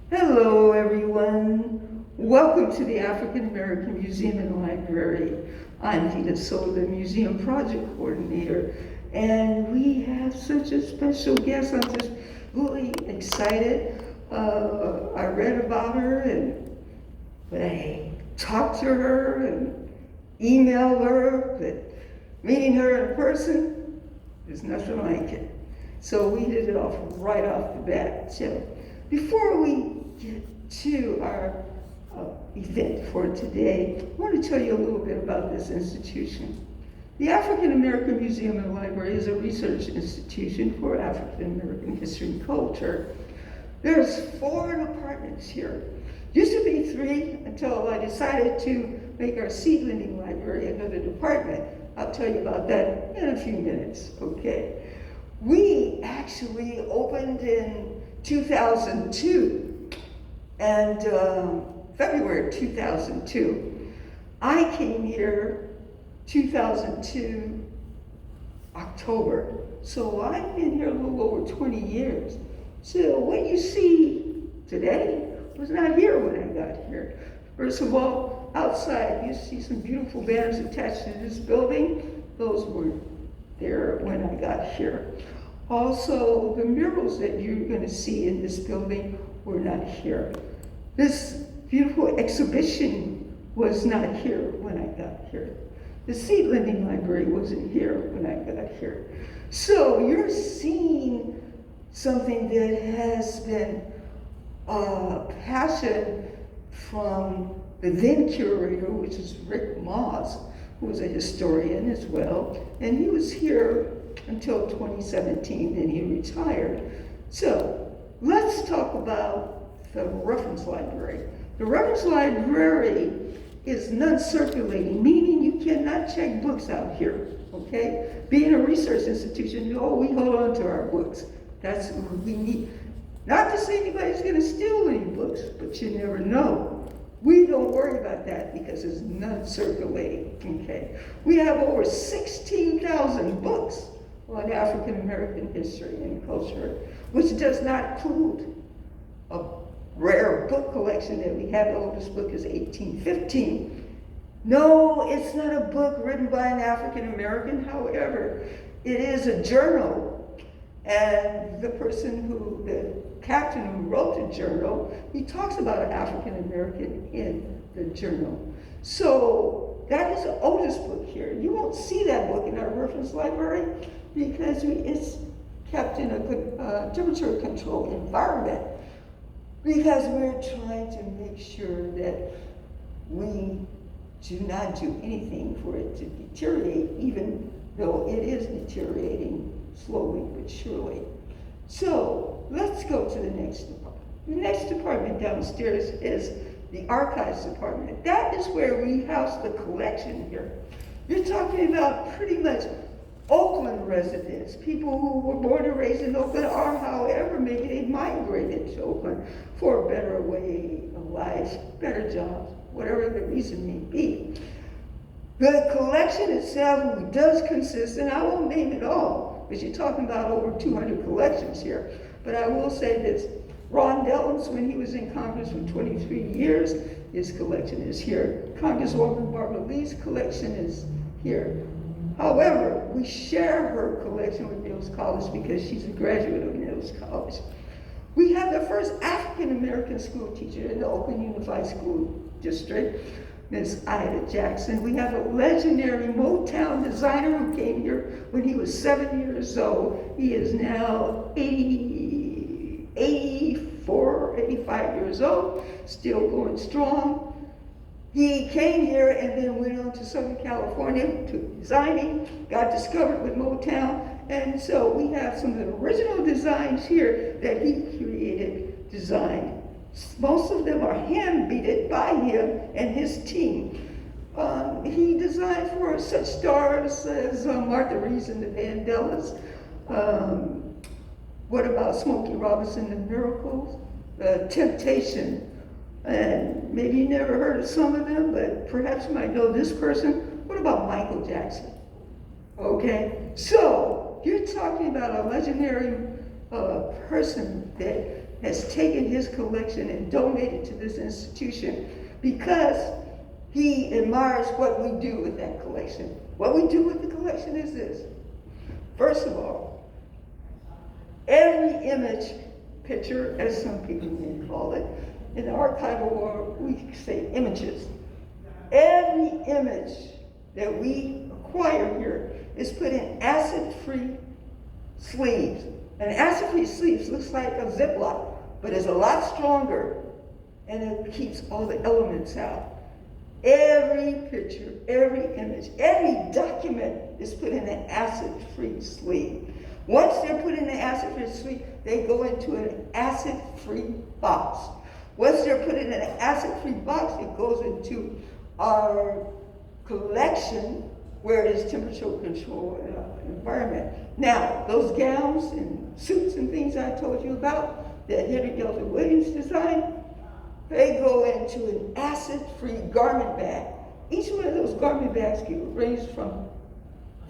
Hello, everyone. Welcome to the African American Museum and Library. I'm Vita Sola, the Museum Project Coordinator, and we have such a special guest. I'm just really excited. I read about her and I talked to her and emailed her, but meeting her in person is nothing like it. So we hit it off right off the bat. So before we get to our event for today, I want to tell you a little bit about this institution. The African American Museum and Library is a research institution for African American history and culture. There's 4 departments here. Used to be 3 until I decided to make our seed lending library another department. I'll tell you about that in a few minutes, okay? We actually opened in 2002, and February 2002. I came here 2002, October. So I've been here a little over 20 years. So what you see today was not here when I got here. First of all, outside you see some beautiful banners attached to this building. Those were there when I got here. Also, the murals that you're going to see in this building were not here. This beautiful exhibition was not here when I got here. The seed lending library wasn't here when I got here. So you're seeing something that has been a passion from the then curator, which is Rick Moss, who was a historian as well, and he was here until 2017, and he retired. So let's talk about the reference library. The reference library is non-circulating, meaning you cannot check books out here, okay? Being a research institution, we hold on to our books. That's what we need. Not to say anybody's gonna steal any books, but you never know. We don't worry about that because it's non-circulating, okay? We have over 16,000 books on African American history and culture, which does not include a rare book collection that we have. The oldest book is 1815. No, it's not a book written by an African American. However, it is a journal. And the captain who wrote the journal, he talks about an African American in the journal. So that is the oldest book here. You won't see that book in our reference library because it's kept in a good temperature controlled environment, because we're trying to make sure that we do not do anything for it to deteriorate, even though it is deteriorating slowly but surely. So let's go to the next department. The next department downstairs is the archives department. That is where we house the collection here. You're talking about pretty much Oakland residents, people who were born and raised in Oakland, or however maybe they migrated to Oakland for a better way of life, better jobs, whatever the reason may be. The collection itself does consist, and I won't name it all, because you're talking about over 200 collections here, but I will say this. Ron Dellums, when he was in Congress for 23 years, his collection is here. Congresswoman Barbara Lee's collection is here. However, we share her collection with Mills College because she's a graduate of Mills College. We have the first African American school teacher in the Oakland Unified School District, Ms. Ida Jackson. We have a legendary Motown designer who came here when he was 7 years old. He is now 84, 85 years old, still going strong. He came here and then went on to Southern California to designing, got discovered with Motown, and so we have some of the original designs here that he created, designed. Most of them are hand-beaded by him and his team. He designed for such stars as Martha Reeves and the Vandellas. What about Smokey Robinson and Miracles? Temptation. And maybe you never heard of some of them, but perhaps you might know this person. What about Michael Jackson? Okay, so you're talking about a legendary person that has taken his collection and donated to this institution because he admires what we do with that collection. What we do with the collection is this. First of all, every image, picture, as some people may call it, in the archival world, we say images. Every image that we acquire here is put in acid-free sleeves. And acid-free sleeves looks like a Ziploc, but it's a lot stronger, and it keeps all the elements out. Every picture, every image, every document is put in an acid-free sleeve. Once they're put in an acid-free sleeve, they go into an acid-free box. Once they're put in an acid-free box, it goes into our collection where it is temperature controlled environment. Now, those gowns and suits and things I told you about that Henry Delta Williams designed, they go into an acid-free garment bag. Each one of those garment bags can range from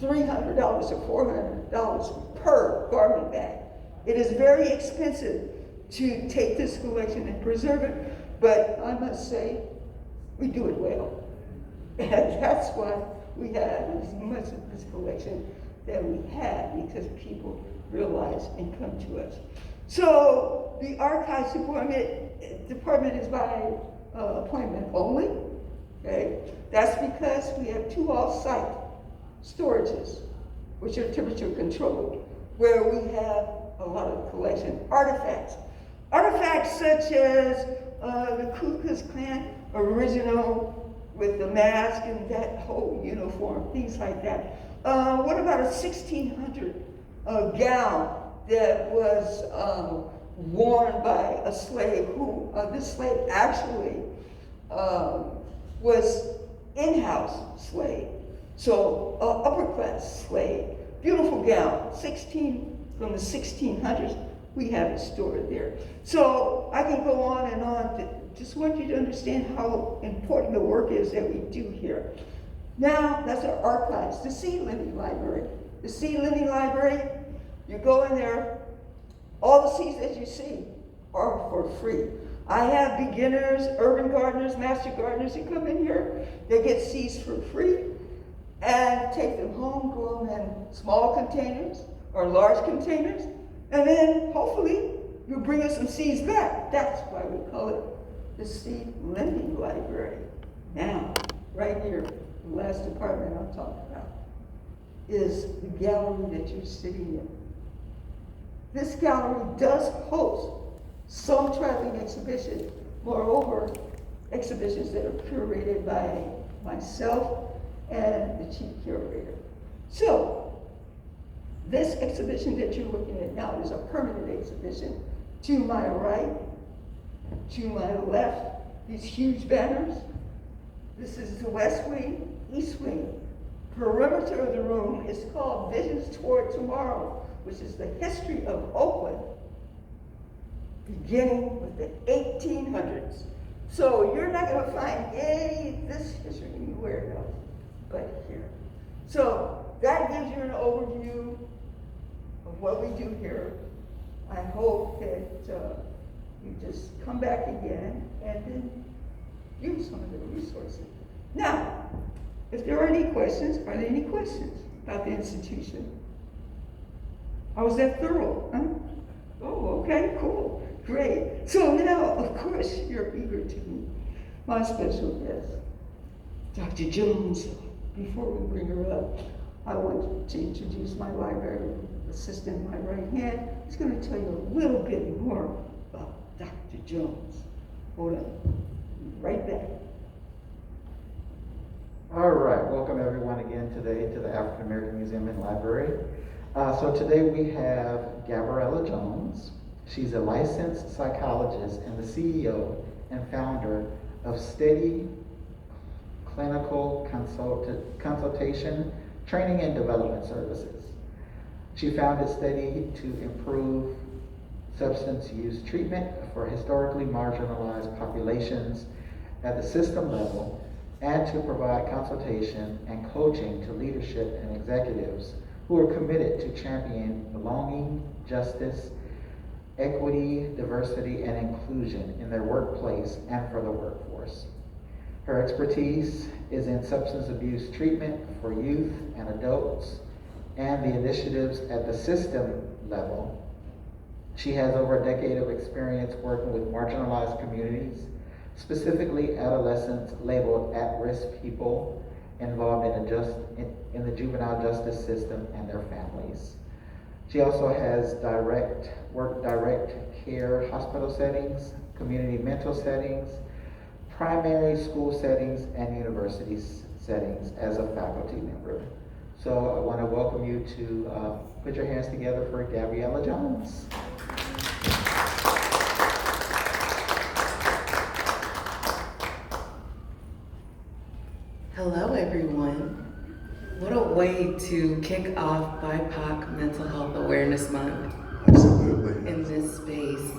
$300 to $400 per garment bag. It is very expensive to take this collection and preserve it, but I must say, we do it well. And that's why we have as much of this collection that we have, because people realize and come to us. So the archives department is by appointment only. Okay, that's because we have 2 off-site storages, which are temperature controlled, where we have a lot of collection artifacts. Artifacts such as the Ku Klux Klan original with the mask and that whole uniform, things like that. What about a 1600 gown that was worn by a slave who, this slave actually was in-house slave. So upper class slave, beautiful gown, from the 1600s, we have it stored there. So I can go on and on. Just want you to understand how important the work is that we do here. Now, that's our archives. The Seed Lending Library. The Seed Lending Library, you go in there, all the seeds that you see are for free. I have beginners, urban gardeners, master gardeners who come in here. They get seeds for free and take them home, grow them in small containers or large containers, and then hopefully you bring us some seeds back. That's why we call it the Seed Lending Library. Now, right here, the last department I'll talk about is the gallery that you're sitting in. This gallery does host some traveling exhibitions, moreover, exhibitions that are curated by myself and the chief curator. So, this exhibition that you're looking at now is a permanent exhibition. To my right, to my left, these huge banners. This is the west wing, east wing. Perimeter of the room is called Visions Toward Tomorrow, which is the history of Oakland, beginning with the 1800s. So you're not going to find any of this history anywhere else but here. So that gives you an overview of what we do here. I hope that you just come back again and then use some of the resources. Now, if there are any questions, are there any questions about the institution? I was that thorough, huh? Oh, okay, cool, great. So now, of course, you're eager to meet my special guest, Dr. Jones. Before we bring her up, I want to introduce my library assistant, my right hand. He's going to tell you a little bit more about Dr. Jones. Hold on, right back. All right, welcome everyone again today to the African American Museum and Library. So today we have Gabrielle Jones. She's a licensed psychologist and the CEO and founder of Steady Clinical Consultation, Training and Development Services. She founded Steady to improve substance use treatment for historically marginalized populations at the system level and to provide consultation and coaching to leadership and executives who are committed to championing belonging, justice, equity, diversity, and inclusion in their workplace and for the workforce. Her expertise is in substance abuse treatment for youth and adults and the initiatives at the system level. She has over a decade of experience working with marginalized communities, specifically adolescents labeled at-risk people involved in the juvenile justice system and their families. She also has worked direct care hospital settings, community mental settings, primary school settings, and university settings as a faculty member. So I want to welcome you to put your hands together for Gabrielle Jones. Hello, everyone. What a way to kick off BIPOC Mental Health Awareness Month. Absolutely. In this space.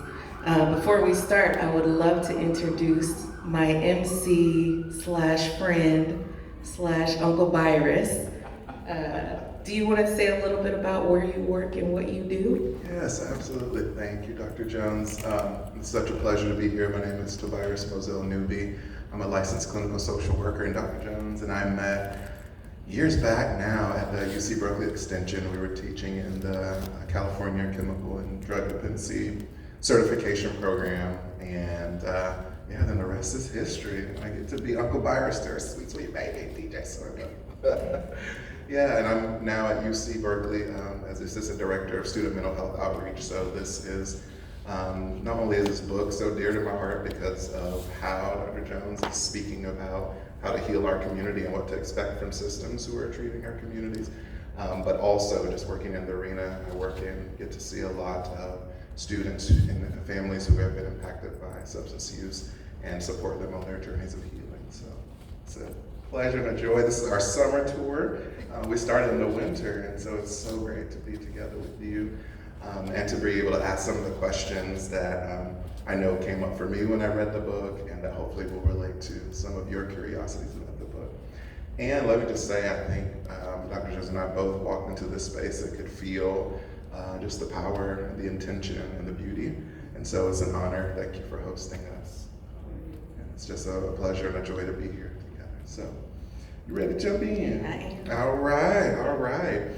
Before we start, I would love to introduce my MC / friend / Uncle Virus. Do you want to say a little bit about where you work and what you do? Yes, absolutely. Thank you, Dr. Jones. It's such a pleasure to be here. My name is Tobias Moselle Newby. I'm a licensed clinical social worker in Dr. Jones, and I met years back now at the UC Berkeley Extension. We were teaching in the California Chemical and Drug Dependency Certification Program, and then the rest is history. I get to be Uncle Virus to our sweet, sweet baby, DJ Sorghum. Yeah, and I'm now at UC Berkeley as Assistant Director of Student Mental Health Outreach. So this is, not only is this book so dear to my heart because of how Dr. Jones is speaking about how to heal our community and what to expect from systems who are treating our communities, but also just working in the arena I work in, get to see a lot of students and families who have been impacted by substance use and support them on their journeys of healing. So it's a pleasure and a joy. This is our summer tour. We started in the winter, and so it's so great to be together with you and to be able to ask some of the questions that I know came up for me when I read the book, and that hopefully will relate to some of your curiosities about the book. And let me just say, I think Dr. Jones and I both walked into this space that could feel just the power, the intention, and the beauty. And so it's an honor. Thank you for hosting us. And it's just a pleasure and a joy to be here together. So, you ready to jump in? I am. All right.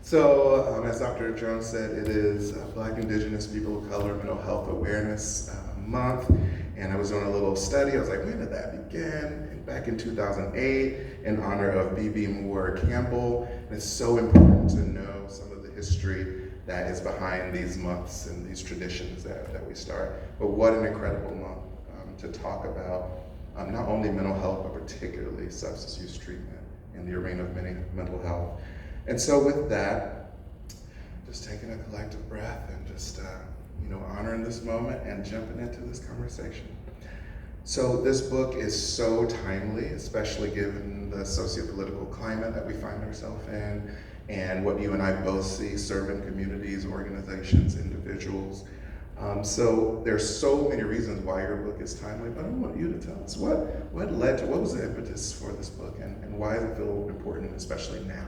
So, as Dr. Jones said, it is Black, Indigenous, People of Color Mental Health Awareness Month. And I was doing a little study. I was like, when did that begin? And back in 2008, in honor of B.B. Moore Campbell. And it's so important to know some of the history that is behind these months and these traditions that we start. But what an incredible month to talk about not only mental health, but particularly substance use treatment in the arena of mental health. And so with that, just taking a collective breath and just honoring this moment and jumping into this conversation. So this book is so timely, especially given the socio-political climate that we find ourselves in and what you and I both see serving communities, organizations, individuals. So there's so many reasons why your book is timely, but I want you to tell us what was the impetus for this book and why does it feel important, especially now?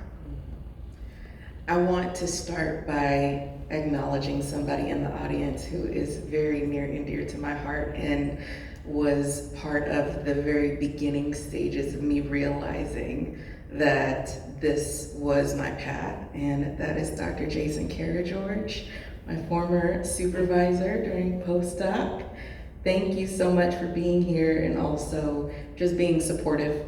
I want to start by acknowledging somebody in the audience who is very near and dear to my heart and was part of the very beginning stages of me realizing that this was my path, and that is Dr. Jason Karageorge, my former supervisor during postdoc. Thank you so much for being here and also just being supportive.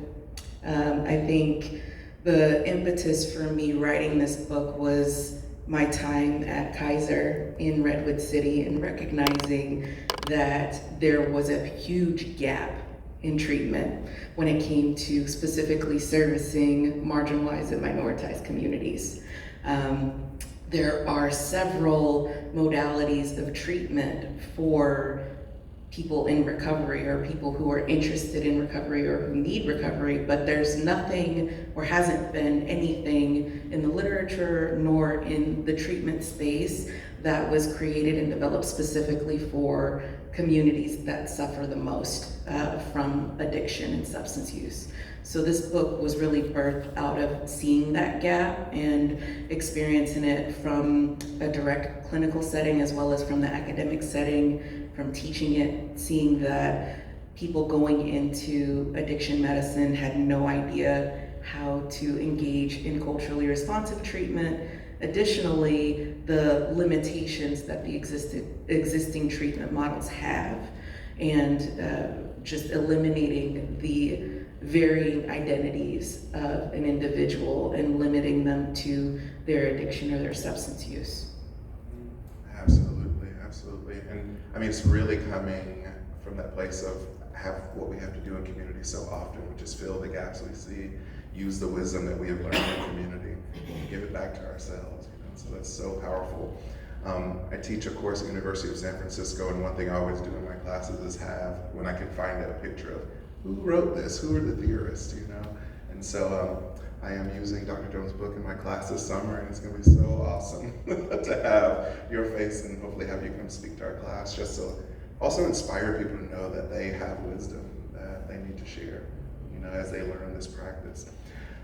I think the impetus for me writing this book was my time at Kaiser in Redwood City and recognizing that there was a huge gap in treatment when it came to specifically servicing marginalized and minoritized communities. There are several modalities of treatment for people in recovery or people who are interested in recovery or who need recovery, but there's nothing or hasn't been anything in the literature nor in the treatment space that was created and developed specifically for communities that suffer the most from addiction and substance use. So this book was really birthed out of seeing that gap and experiencing it from a direct clinical setting as well as from the academic setting, from teaching it, seeing that people going into addiction medicine had no idea how to engage in culturally responsive treatment. Additionally, the limitations that the existing treatment models have, and just eliminating the varying identities of an individual and limiting them to their addiction or their substance use. Absolutely, absolutely. And I mean, it's really coming from that place of what we have to do in community so often, which is fill the gaps we see, use the wisdom that we have learned in community, and give it back to ourselves. So that's so powerful. I teach a course at the University of San Francisco, and one thing I always do in my classes is when I can find a picture of who wrote this, who are the theorists, And so I am using Dr. Jones' book in my class this summer, and it's going to be so awesome to have your face and hopefully have you come speak to our class, just to also inspire people to know that they have wisdom that they need to share, as they learn this practice.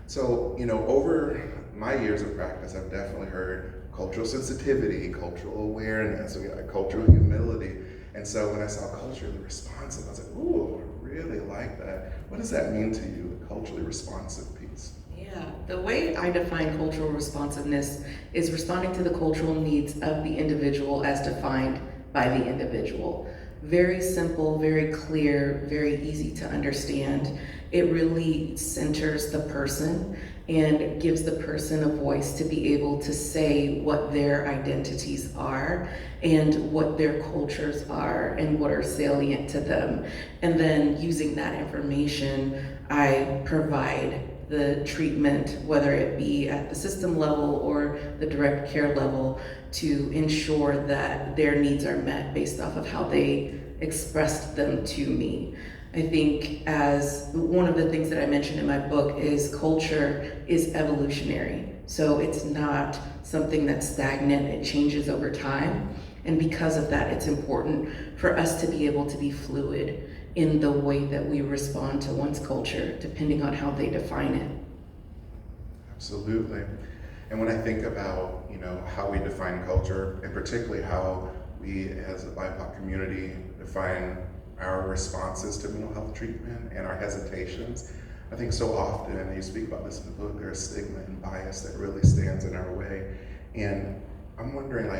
So, over my years of practice, I've definitely heard cultural sensitivity, cultural awareness, cultural humility. And so when I saw culturally responsive, I was like, ooh, I really like that. What does that mean to you, the culturally responsive piece? Yeah, the way I define cultural responsiveness is responding to the cultural needs of the individual as defined by the individual. Very simple, very clear, very easy to understand. It really centers the person and gives the person a voice to be able to say what their identities are and what their cultures are and what are salient to them. And then using that information, I provide the treatment, whether it be at the system level or the direct care level, to ensure that their needs are met based off of how they expressed them to me. I think as one of the things that I mentioned in my book is culture is evolutionary. So it's not something that's stagnant, it changes over time. And because of that, it's important for us to be able to be fluid in the way that we respond to one's culture, depending on how they define it. Absolutely. And when I think about, how we define culture, and particularly how we as a BIPOC community define our responses to mental health treatment and our hesitations, I think so often, and you speak about this in the book, there's stigma and bias that really stands in our way. And I'm wondering,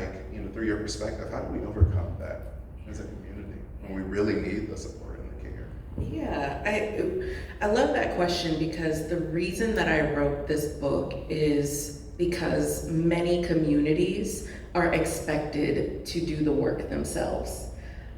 through your perspective, how do we overcome that as a community when we really need the support and the care? Yeah, I love that question, because the reason that I wrote this book is because many communities are expected to do the work themselves.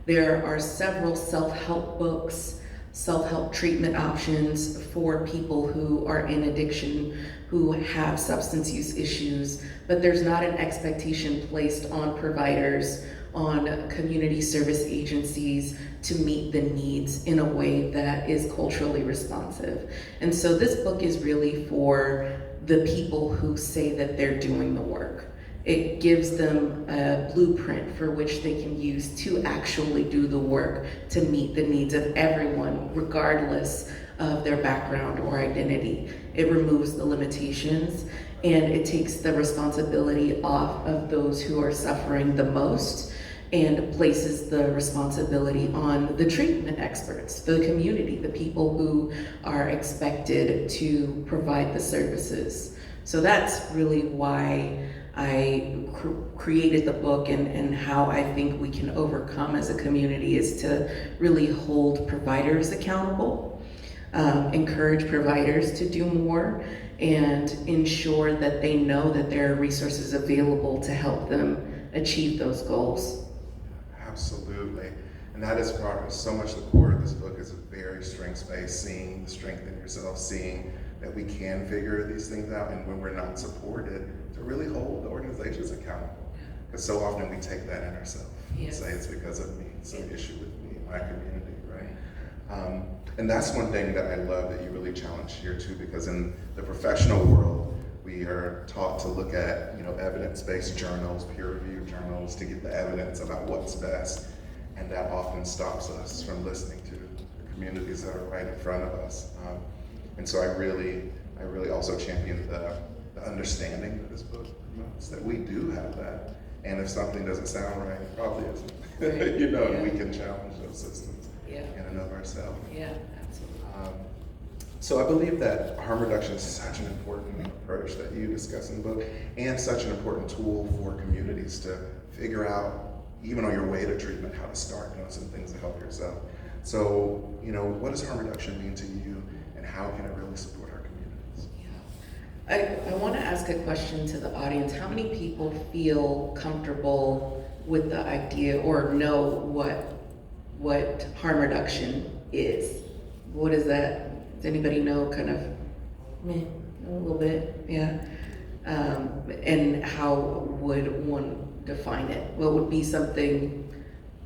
There are several self-help books, self-help treatment options for people who are in addiction, who have substance use issues, but there's not an expectation placed on providers, on community service agencies to meet the needs in a way that is culturally responsive. And so this book is really for the people who say that they're doing the work. It gives them a blueprint for which they can use to actually do the work to meet the needs of everyone, regardless of their background or identity. It removes the limitations and it takes the responsibility off of those who are suffering the most and places the responsibility on the treatment experts, the community, the people who are expected to provide the services. So that's really why I created the book, and how I think we can overcome as a community is to really hold providers accountable, encourage providers to do more, and ensure that they know that there are resources available to help them achieve those goals. Absolutely. And that is part of so much the core of this book is a very strengths-based, seeing the strength in yourself, seeing that we can figure these things out, and when we're not supported, to really hold the organizations accountable. Because so often we take that in ourselves. Yes. Say it's because of me, some issue with me, my community, right? And that's one thing that I love that you really challenge here too, because in the professional world, We are taught to look at, evidence-based journals, peer-reviewed journals, to get the evidence about what's best. And that often stops us from listening to the communities that are right in front of us. And so I really also champion the understanding that this book promotes, that we do have that. And if something doesn't sound right, it probably isn't. Right. And we can challenge those systems in and of ourselves. Yeah, absolutely. So I believe that harm reduction is such an important approach that you discuss in the book, and such an important tool for communities to figure out, even on your way to treatment, how to start doing some things to help yourself. So, what does harm reduction mean to you, and how can it really support our communities? I want to ask a question to the audience. How many people feel comfortable with the idea or know what harm reduction is? What is that? Does anybody know kind of, a little bit, yeah? And how would one define it? What would be something,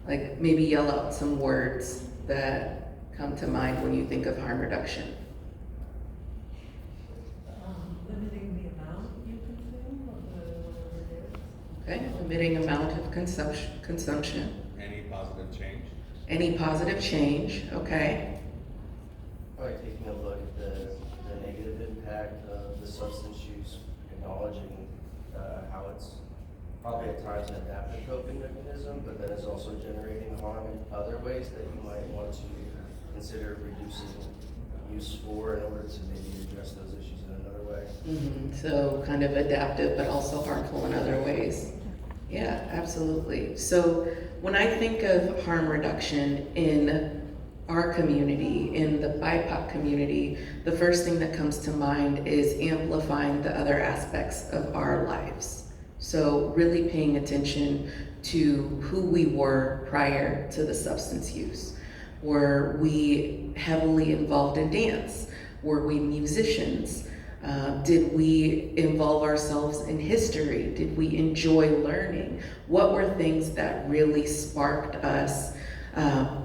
like maybe yell out some words that come to mind when you think of harm reduction? Limiting the amount you consume of whatever it is. Okay, limiting amount of consumption. Any positive change? Any positive change, okay. Probably taking a look at the negative impact of the substance use, acknowledging how it's probably at times an adaptive coping mechanism, but that is also generating harm in other ways that you might want to consider reducing use for in order to maybe address those issues in another way. So kind of adaptive, but also harmful in other ways. Yeah, absolutely. So when I think of harm reduction in our community, in the BIPOC community, the first thing that comes to mind is amplifying the other aspects of our lives. So really paying attention to who we were prior to the substance use. Were we heavily involved in dance? Were we musicians? Did we involve ourselves in history? Did we enjoy learning? What were things that really sparked us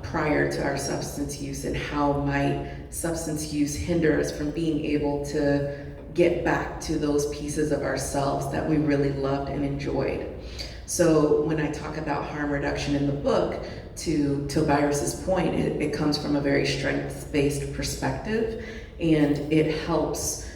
prior to our substance use, and how might substance use hinder us from being able to get back to those pieces of ourselves that we really loved and enjoyed? So when I talk about harm reduction in the book, to Tobias's point, it comes from a very strengths-based perspective, and it helps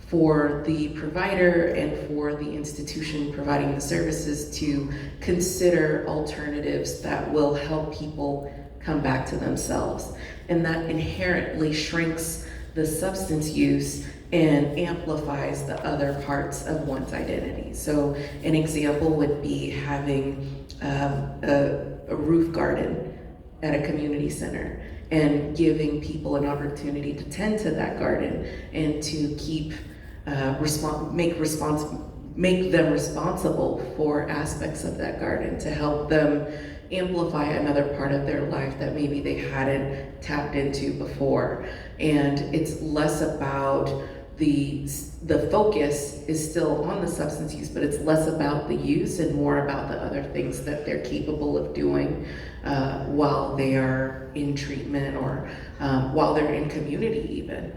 for the provider and for the institution providing the services to consider alternatives that will help people come back to themselves. And that inherently shrinks the substance use and amplifies the other parts of one's identity. So an example would be having a roof garden at a community center and giving people an opportunity to tend to that garden and to keep make them responsible for aspects of that garden, to help them amplify another part of their life that maybe they hadn't tapped into before. And it's less about the focus is still on the substance use, but it's less about the use and more about the other things that they're capable of doing while they are in treatment, or while they're in community even.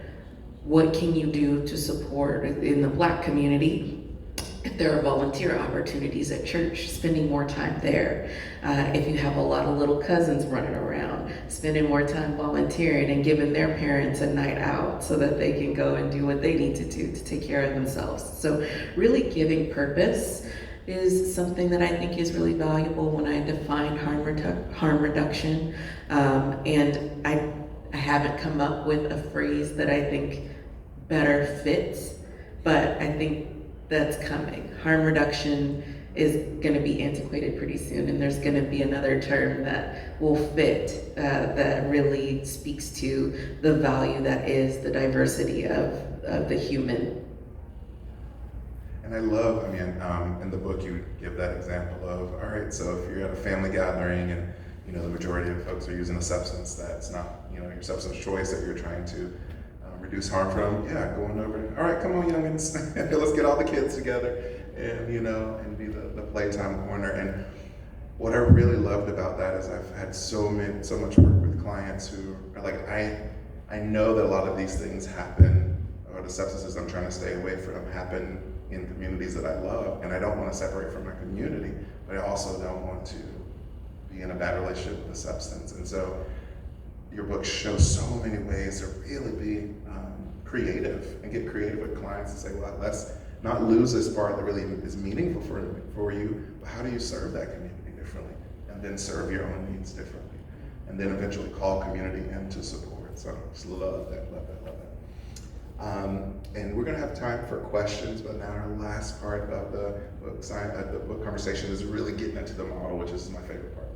What can you do to support in the Black community? If there are volunteer opportunities at church, spending more time there. If you have a lot of little cousins running around, spending more time volunteering and giving their parents a night out so that they can go and do what they need to do to take care of themselves. So really giving purpose is something that I think is really valuable when I define harm reduction. And I haven't come up with a phrase that I think better fits, but I think that's coming. Harm reduction is going to be antiquated pretty soon, and there's going to be another term that will fit that really speaks to the value that is the diversity of the human. And I love, in the book you give that example of, all right, so if you're at a family gathering and the majority of folks are using a substance that's not your substance choice that you're trying to reduce harm from, going over, all right, come on, youngins, let's get all the kids together and and be the playtime corner. And what I really loved about that is I've had so much work with clients who are like, I know that a lot of these things happen, or the substances I'm trying to stay away from happen in communities that I love, and I don't want to separate from my community, but I also don't want to be in a bad relationship with the substance. And so your book shows so many ways to really be creative and get creative with clients and say, well, let's not lose this part that really is meaningful for you, but how do you serve that community differently? And then serve your own needs differently. And then eventually call community into support. So I just love that. And we're gonna have time for questions, but now our last part of the book conversation is really getting into the model, which is my favorite part.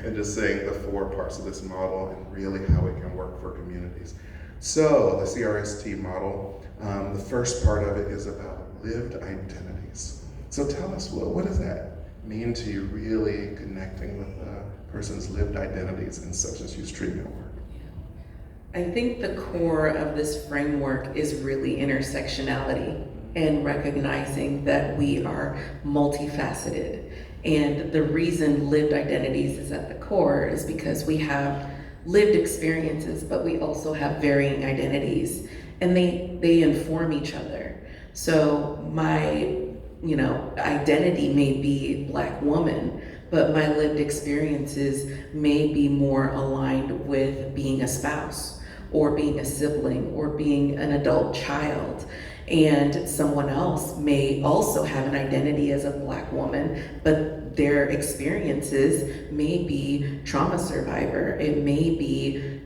And just saying the 4 parts of this model and really how it can work for communities. So the CRST model, the first part of it is about lived identities. So tell us, what does that mean to you, really connecting with a person's lived identities in substance use treatment work? I think the core of this framework is really intersectionality and recognizing that we are multifaceted. And the reason lived identities is at the core is because we have lived experiences, but we also have varying identities, and they inform each other. So my, identity may be Black woman, but my lived experiences may be more aligned with being a spouse, or being a sibling, or being an adult child. And someone else may also have an identity as a Black woman, but their experiences may be trauma survivor. It may be,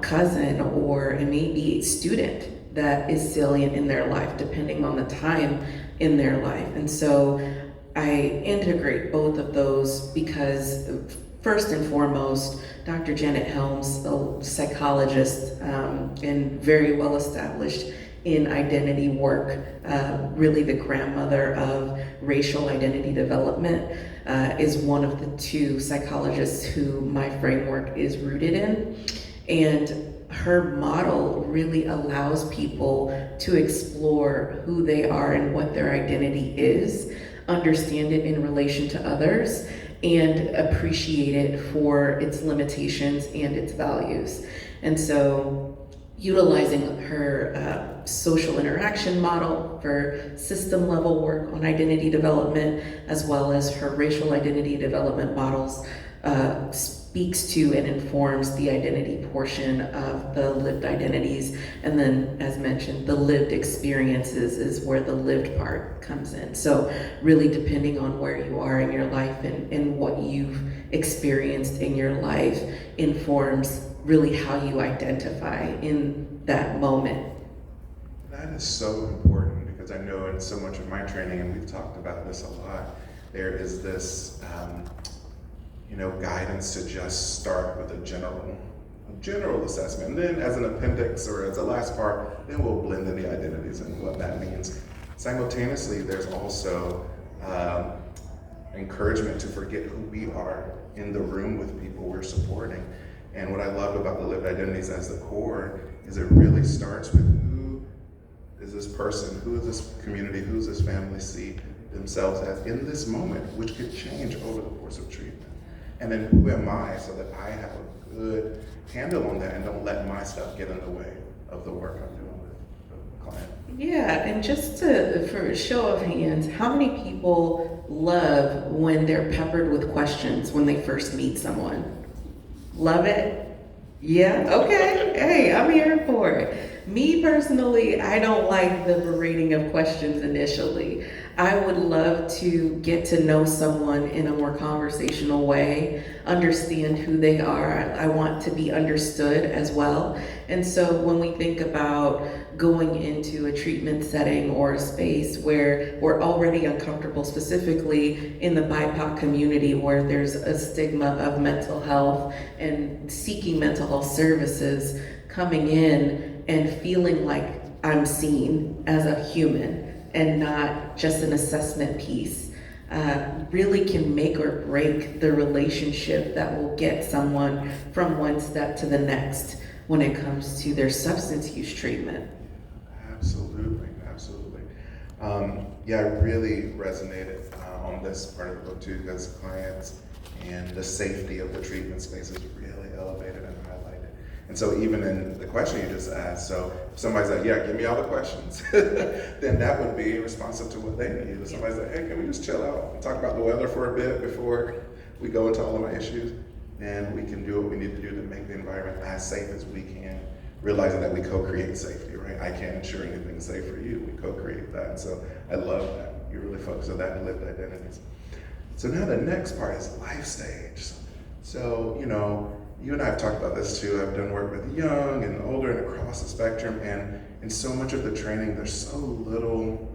cousin, or it may be student that is salient in their life, depending on the time in their life. And so I integrate both of those because first and foremost, Dr. Janet Helms, a psychologist and very well established in identity work, really the grandmother of racial identity development, is one of the 2 psychologists who my framework is rooted in. And her model really allows people to explore who they are and what their identity is, understand it in relation to others, and appreciate it for its limitations and its values. And so utilizing her social interaction model for system level work on identity development, as well as her racial identity development models, speaks to and informs the identity portion of the lived identities. And then, as mentioned, the lived experiences is where the lived part comes in. So really depending on where you are in your life and what you've experienced in your life informs really how you identify in that moment. That is so important, because I know in so much of my training, and we've talked about this a lot, there is this guidance to just start with a general assessment. And then as an appendix or as a last part, then we'll blend in the identities and what that means. Simultaneously, there's also encouragement to forget who we are in the room with people we're supporting. And what I love about the lived identities as the core is it really starts with who is this person, who is this community, who does this family see themselves as in this moment, which could change over the course of treatment. And then who am I, so that I have a good handle on that and don't let my stuff get in the way of the work I'm doing with the client. Yeah, and just for a show of hands, how many people love when they're peppered with questions when they first meet someone? Love it? Yeah, okay. Hey, I'm here for it. Me personally, I don't like the berating of questions initially. I would love to get to know someone in a more conversational way, understand who they are. I want to be understood as well. And so when we think about going into a treatment setting or a space where we're already uncomfortable, specifically in the BIPOC community where there's a stigma of mental health and seeking mental health services, coming in and feeling like I'm seen as a human and not just an assessment piece, really can make or break the relationship that will get someone from one step to the next when it comes to their substance use treatment. Absolutely. I really resonated on this part of the book too, because clients and the safety of the treatment space is really elevated and highlighted. And so even in the question you just asked, so if somebody's like, yeah, give me all the questions, then that would be responsive to what they need. If somebody's like, hey, can we just chill out and talk about the weather for a bit before we go into all of my issues? Then we can do what we need to do to make the environment as safe as we can, realizing that we co-create safety, right? I can't ensure anything's safe for you, we co-create that. And so I love that. You really focus on that and lived identities. So now the next part is life stage. So, you and I have talked about this too. I've done work with young and older and across the spectrum, and in so much of the training, there's so little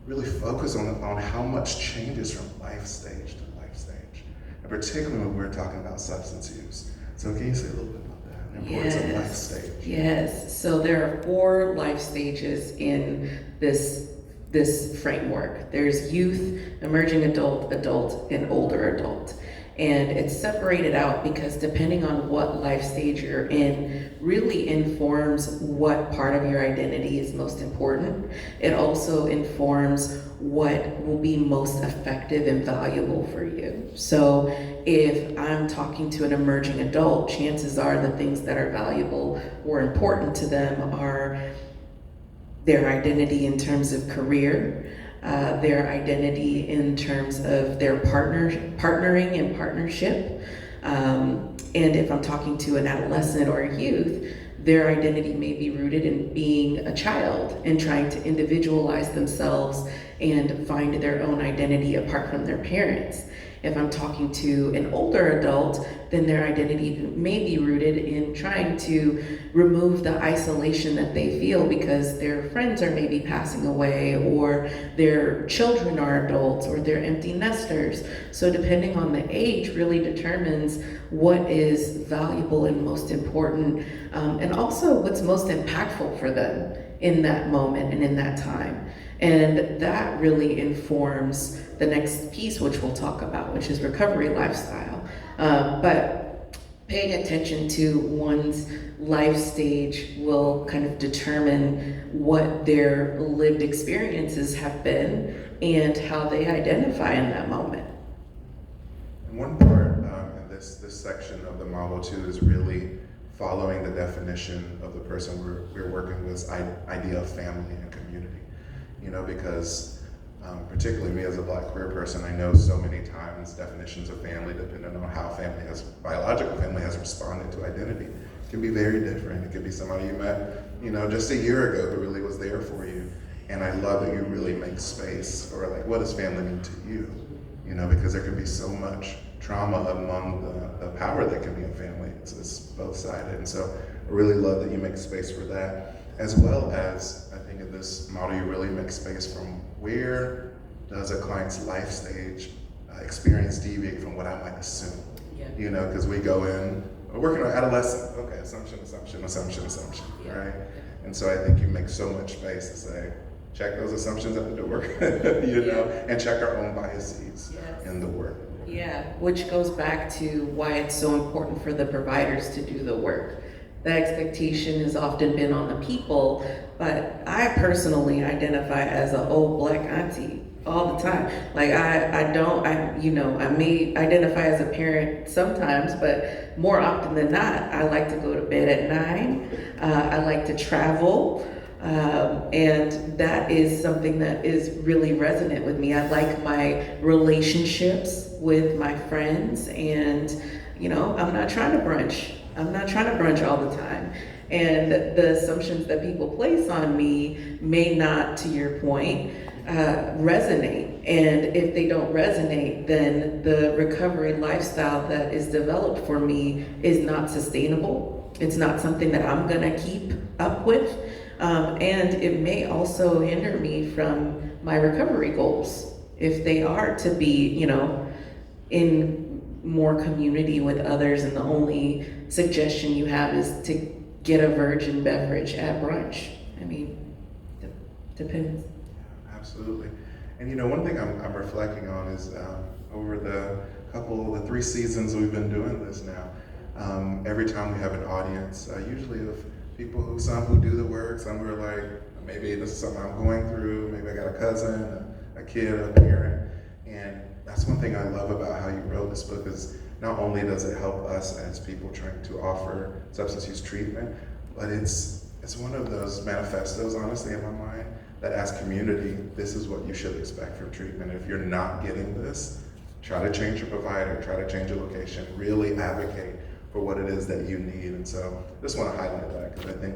really focus on how much changes from life stage to life stage, and particularly when we're talking about substance use. So can you say a little bit about that, the importance of life stage? Yes, so there are 4 life stages in this framework. There's youth, emerging adult, adult, and older adult. And it's separated out because depending on what life stage you're in really informs what part of your identity is most important. It also informs what will be most effective and valuable for you. So if I'm talking to an emerging adult, chances are the things that are valuable or important to them are their identity in terms of career, their identity in terms of their partnering and partnership. And if I'm talking to an adolescent or a youth, their identity may be rooted in being a child and trying to individualize themselves and find their own identity apart from their parents. If I'm talking to an older adult, then their identity may be rooted in trying to remove the isolation that they feel because their friends are maybe passing away, or their children are adults, or they're empty nesters. So depending on the age really determines what is valuable and most important, and also what's most impactful for them in that moment and in that time. And that really informs the next piece, which we'll talk about, which is recovery lifestyle. But paying attention to one's life stage will kind of determine what their lived experiences have been and how they identify in that moment. And one part in this section of the model too is really following the definition of the person we're working with, idea of family and community. Because particularly me as a Black queer person, I know so many times definitions of family, depending on how biological family has responded to identity, can be very different. It could be somebody you met, just a year ago who really was there for you. And I love that you really make space for what does family mean to you? Because there can be so much trauma among the power that can be in family. It's both-sided. And so I really love that you make space for that, as well as I think in this model you really make space from where does a client's life stage experience deviate from what I might assume. Yeah. Because we go in, we're working on adolescent, okay, assumption, yeah. Right? And so I think you make so much space to say, check those assumptions at the door, and check our own biases in the work. Yeah, which goes back to why it's so important for the providers to do the work. The expectation has often been on the people, but I personally identify as an old Black auntie all the time. I may identify as a parent sometimes, but more often than not, I like to go to bed at 9. I like to travel. And that is something that is really resonant with me. I like my relationships with my friends, and I'm not trying to brunch. I'm not trying to brunch all the time. And the assumptions that people place on me may not, to your point, resonate. And if they don't resonate, then the recovery lifestyle that is developed for me is not sustainable. It's not something that I'm gonna keep up with. And it may also hinder me from my recovery goals if they are to be, in more community with others, and the only suggestion you have is to get a virgin beverage at brunch. I mean, depends. Yeah, absolutely. And one thing I'm reflecting on is over the 3 seasons we've been doing this now, every time we have an audience, usually of people some who do the work, some who are like, maybe this is something I'm going through, maybe I got a cousin, a kid, a parent, and that's one thing I love about how you wrote this book is because not only does it help us as people trying to offer substance use treatment, but it's one of those manifestos, honestly, in my mind, that as community, this is what you should expect from treatment. If you're not getting this, try to change your provider, try to change your location, really advocate for what it is that you need. And so just want to highlight that, because I think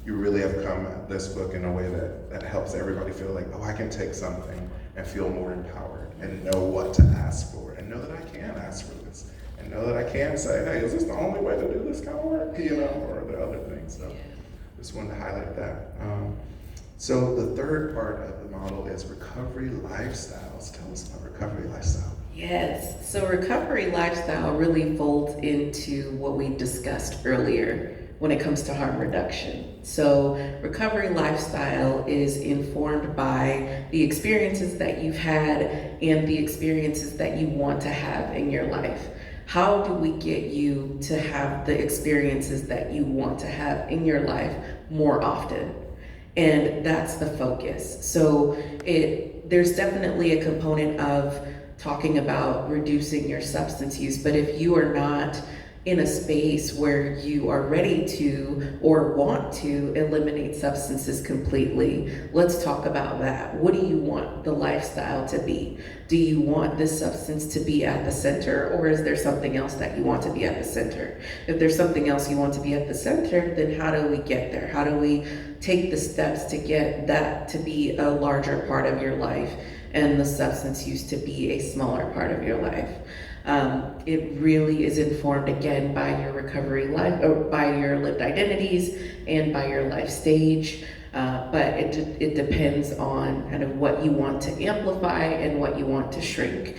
you really have come at this book in a way that helps everybody feel like, oh, I can take something and feel more empowered and know what to ask for and know that I can ask for this and know that I can say, hey, is this the only way to do this kind of work, or the other things. So just wanted to highlight that. So the third part of the model is recovery lifestyles. Tell us about recovery lifestyle. Yes, so recovery lifestyle really folds into what we discussed earlier when it comes to harm reduction. So recovery lifestyle is informed by the experiences that you've had and the experiences that you want to have in your life. How do we get you to have the experiences that you want to have in your life more often? And that's the focus. So there's definitely a component of talking about reducing your substance use, but if you are not in a space where you are ready to or want to eliminate substances completely, let's talk about that. What do you want the lifestyle to be? Do you want this substance to be at the center, or is there something else that you want to be at the center? If there's something else you want to be at the center, then how do we get there? How do we take the steps to get that to be a larger part of your life and the substance use to be a smaller part of your life? It really is informed again by your recovery life, or by your lived identities and by your life stage. But it depends on kind of what you want to amplify and what you want to shrink.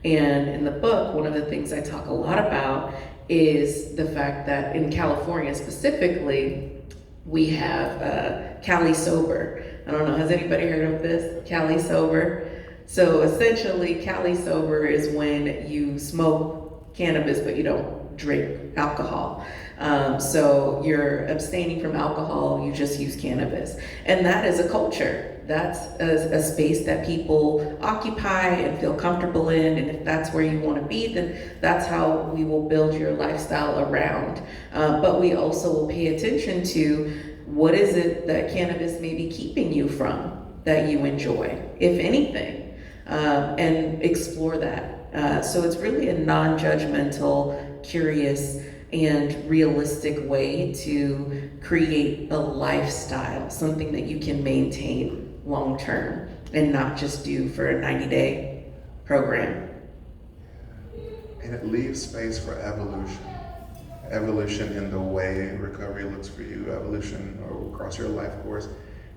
And in the book, one of the things I talk a lot about is the fact that in California specifically, we have Cali Sober. I don't know, has anybody heard of this? Cali Sober. So essentially, Cali Sober is when you smoke cannabis, but you don't drink alcohol. So you're abstaining from alcohol, you just use cannabis. And that is a culture. That's a space that people occupy and feel comfortable in. And if that's where you want to be, then that's how we will build your lifestyle around. But we also will pay attention to what is it that cannabis may be keeping you from that you enjoy, if anything. And explore that. So it's really a non-judgmental, curious, and realistic way to create a lifestyle, something that you can maintain long-term and not just do for a 90-day program. And it leaves space for evolution. Evolution in the way recovery looks for you, evolution across your life course.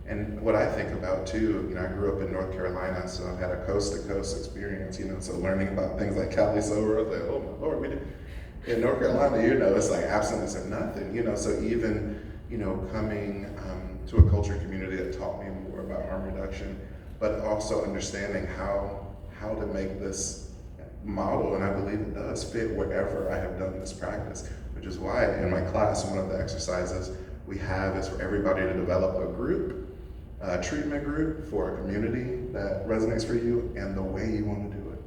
And what I think about too, I grew up in North Carolina, so I've had a coast-to-coast experience, so learning about things like Cali Sober, I was like, oh my Lord, we did. In North Carolina, it's like abstinence or nothing, so even, coming to a culture community that taught me more about harm reduction, but also understanding how to make this model, and I believe it does fit wherever I have done this practice, which is why in my class, one of the exercises we have is for everybody to develop a group, a treatment group for a community that resonates for you and the way you want to do it.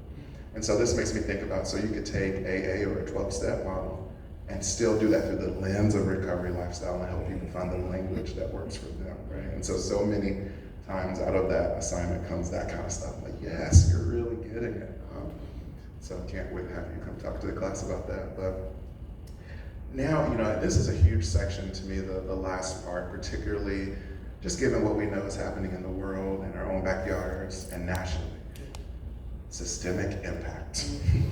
And so this makes me think about, so you could take AA or a 12-step model and still do that through the lens of recovery lifestyle and help people find the language that works for them, right? And so many times out of that assignment comes that kind of stuff, like, yes, you're really getting it. So I can't wait to have you come talk to the class about that. But now, this is a huge section to me, the last part, particularly just given what we know is happening in the world, in our own backyards, and nationally. Systemic impact.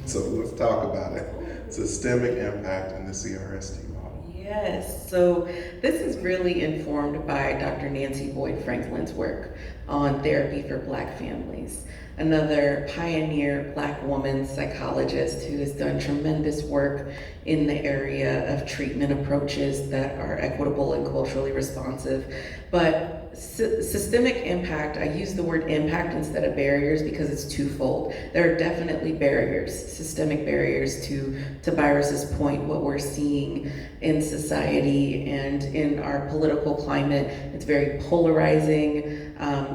So let's talk about it. Systemic impact in the CRST model. Yes, so this is really informed by Dr. Nancy Boyd Franklin's work on therapy for Black families. Another pioneer Black woman psychologist who has done tremendous work in the area of treatment approaches that are equitable and culturally responsive. But systemic impact, I use the word impact instead of barriers because it's twofold. There are definitely barriers, systemic barriers to Virus's point, what we're seeing in society and in our political climate. It's very polarizing.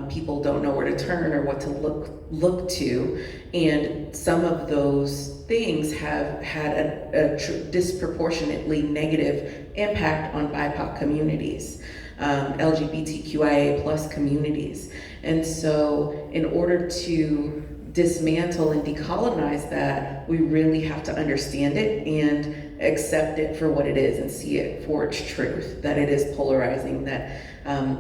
people don't know where to turn or what to look to. And some of those things have had a disproportionately negative impact on BIPOC communities, LGBTQIA plus communities. And so in order to dismantle and decolonize that, we really have to understand it and accept it for what it is and see it for its truth, that it is polarizing, that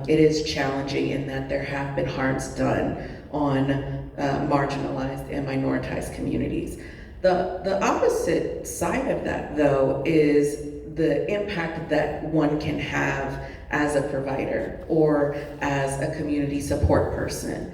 it is challenging, and that there have been harms done on marginalized and minoritized communities. The opposite side of that, though, is the impact that one can have as a provider or as a community support person.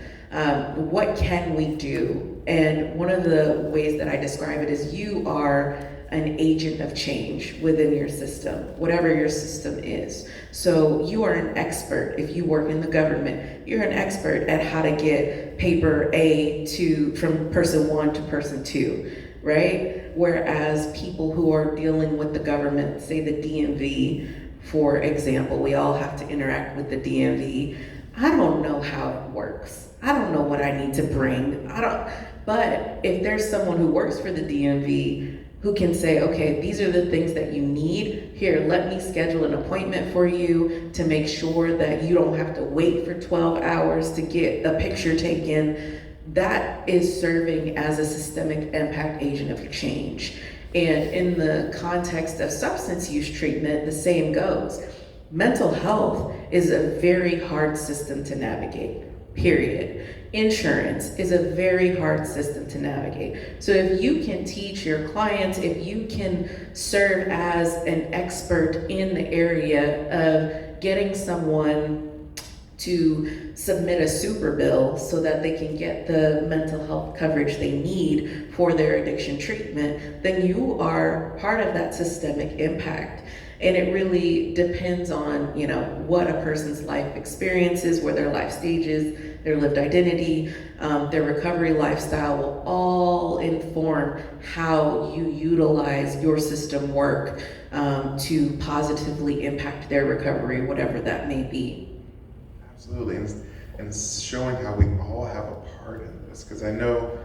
What can we do? And one of the ways that I describe it is you are an agent of change within your system, whatever your system is. So you are an expert. If you work in the government, you're an expert at how to get paper A from person 1 to person 2, right? Whereas people who are dealing with the government, say the DMV, for example, we all have to interact with the DMV. I don't know how it works. I don't know what I need to bring. But if there's someone who works for the DMV who can say, okay, these are the things that you need. Here, let me schedule an appointment for you to make sure that you don't have to wait for 12 hours to get a picture taken. That is serving as a systemic impact agent of change. And in the context of substance use treatment, the same goes. Mental health is a very hard system to navigate, period. Insurance is a very hard system to navigate. So if you can teach your clients, if you can serve as an expert in the area of getting someone to submit a super bill so that they can get the mental health coverage they need for their addiction treatment, then you are part of that systemic impact. And it really depends on, what a person's life experience is, where their life stage is, their lived identity, their recovery lifestyle will all inform how you utilize your system work to positively impact their recovery, whatever that may be. Absolutely, and showing how we all have a part in this, because I know,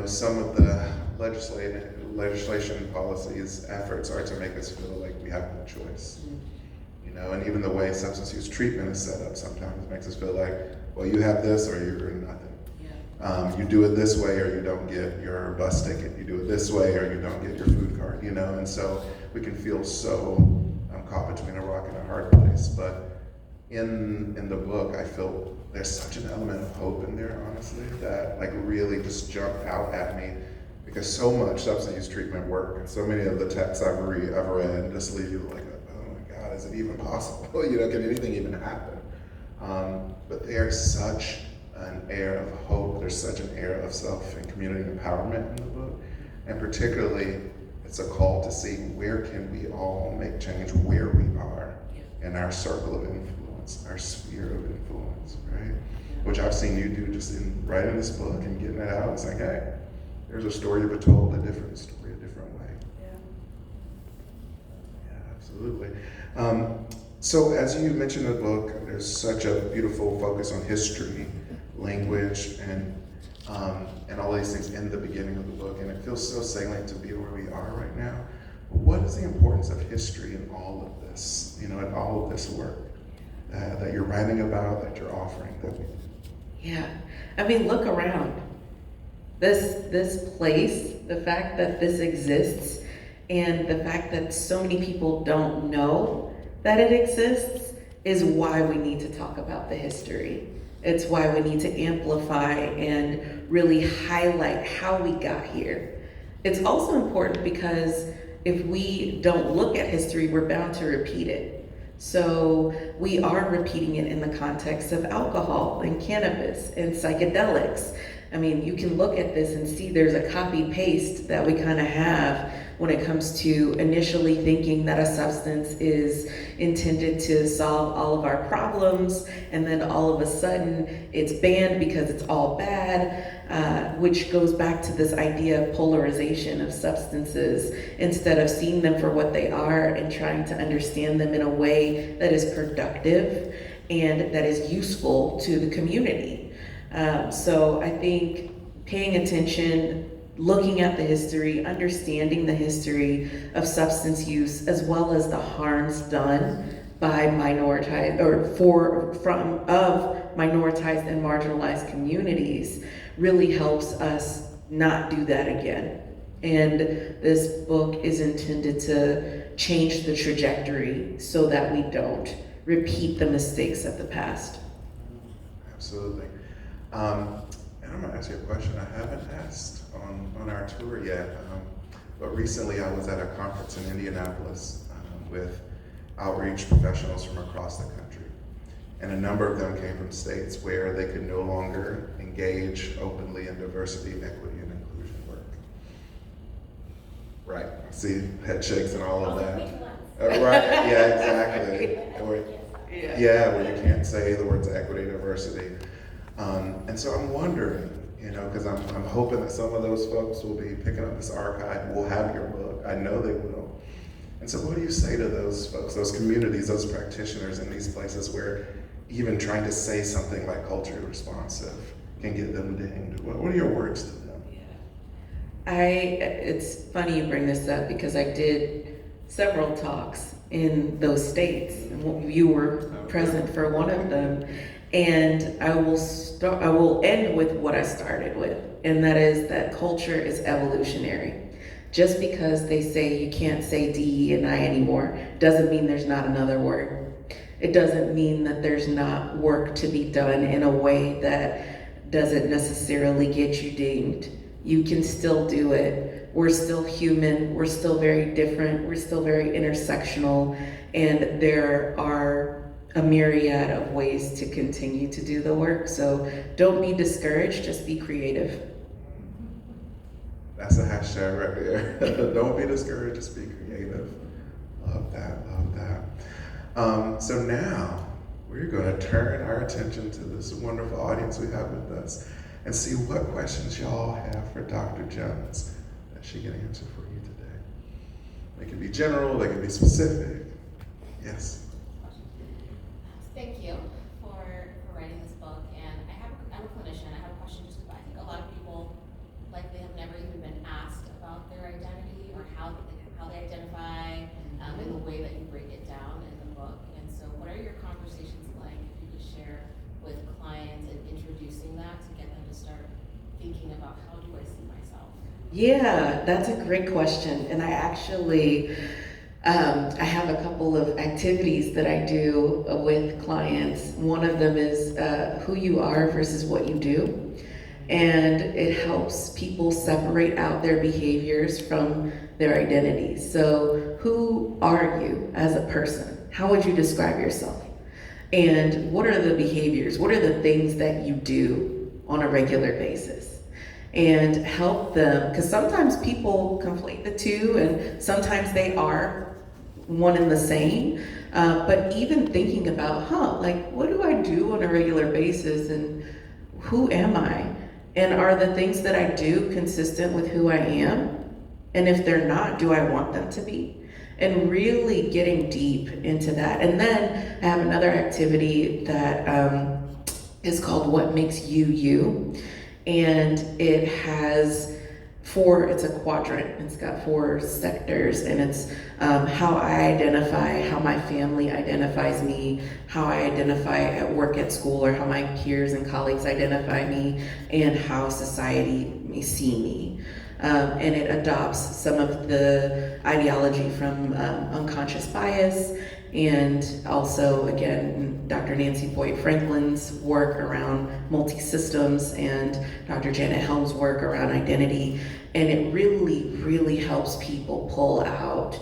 some of the legislation policies efforts are to make us feel like we have no choice. And even the way substance use treatment is set up sometimes makes us feel like, well, you have this or you're nothing. Yeah. You do it this way or you don't get your bus ticket. You do it this way or you don't get your food card. And so we can feel so caught between a rock and a hard place. But in the book, I feel there's such an element of hope in there, honestly, that really just jumped out at me, because so much substance use treatment work and so many of the texts I've read just leave you like, oh my God, is it even possible? Can anything even happen? But there's such an air of hope. There's such an air of self and community empowerment in the book, and particularly it's a call to see where can we all make change where we are in our circle of influence, our sphere of influence, right? Which I've seen you do just in writing this book and getting it out. It's like, hey, there's a story to be told, a different story, a different way. Yeah, absolutely. So as you mentioned in the book, there's such a beautiful focus on history, language, and all these things in the beginning of the book, and it feels so salient to be where we are right now. But what is the importance of history in all of this, in all of this work that you're writing about, that you're offering, that we do? Yeah, look around. This place, the fact that this exists, and the fact that so many people don't know that it exists is why we need to talk about the history. It's why we need to amplify and really highlight how we got here. It's also important because if we don't look at history, we're bound to repeat it. So we are repeating it in the context of alcohol and cannabis and psychedelics. You can look at this and see there's a copy-paste that we kind of have when it comes to initially thinking that a substance is intended to solve all of our problems, and then all of a sudden it's banned because it's all bad, which goes back to this idea of polarization of substances, instead of seeing them for what they are and trying to understand them in a way that is productive and that is useful to the community. So I think paying attention, looking at the history, understanding the history of substance use, as well as the harms done by minoritized minoritized and marginalized communities really helps us not do that again. And this book is intended to change the trajectory so that we don't repeat the mistakes of the past. Absolutely. And I'm gonna ask you a question I haven't asked on our tour yet. But recently I was at a conference in Indianapolis with outreach professionals from across the country. And a number of them came from states where they could no longer engage openly in diversity, equity, and inclusion work. Right, see head shakes and all of that. Right, yeah, exactly. Where you can't say the words equity, diversity. And so I'm wondering, because I'm hoping that some of those folks will be picking up this archive, will have your book. I know they will. And so what do you say to those folks, those communities, those practitioners in these places where even trying to say something like culturally responsive can get them dinged? What are your words to them? It's funny you bring this up because I did several talks in those states, and you were present for one of them. And I will end with what I started with, and that is that culture is evolutionary. Just because they say you can't say DE&I anymore doesn't mean there's not another word. It doesn't mean that there's not work to be done in a way that doesn't necessarily get you dinged. You can still do it. We're still human, we're still very different, we're still very intersectional, and there are a myriad of ways to continue to do the work. So don't be discouraged, just be creative. That's a hashtag right there. Don't be discouraged, just be creative. Love that, love that. So now we're going to turn our attention to this wonderful audience we have with us and see what questions y'all have for Dr. Jones that she can answer for you today. They can be general, they can be specific. Yes. Thank you for writing this book. And I'm a clinician. I have a question just about, I think a lot of people likely have never even been asked about their identity or how they identify in the way that you break it down in the book. And so what are your conversations like, if you could share with clients and introducing that to get them to start thinking about how do I see myself? Yeah, that's a great question. And I actually, I have a couple of activities that I do with clients. One of them is who you are versus what you do. And it helps people separate out their behaviors from their identities. So who are you as a person? How would you describe yourself? And what are the behaviors? What are the things that you do on a regular basis? And help them, because sometimes people conflate the two, and sometimes they are one and the same. But even thinking about, what do I do on a regular basis, and who am I? And are the things that I do consistent with who I am? And if they're not, do I want them to be? And really getting deep into that. And then I have another activity that is called What Makes You You. And it has it's a quadrant. It's got 4 sectors, and it's how I identify, how my family identifies me, how I identify at work, at school, or how my peers and colleagues identify me, and how society may see me. And it adopts some of the ideology from unconscious bias, and also, again, Dr. Nancy Boyd Franklin's work around multi-systems and Dr. Janet Helm's work around identity. And it really, really helps people pull out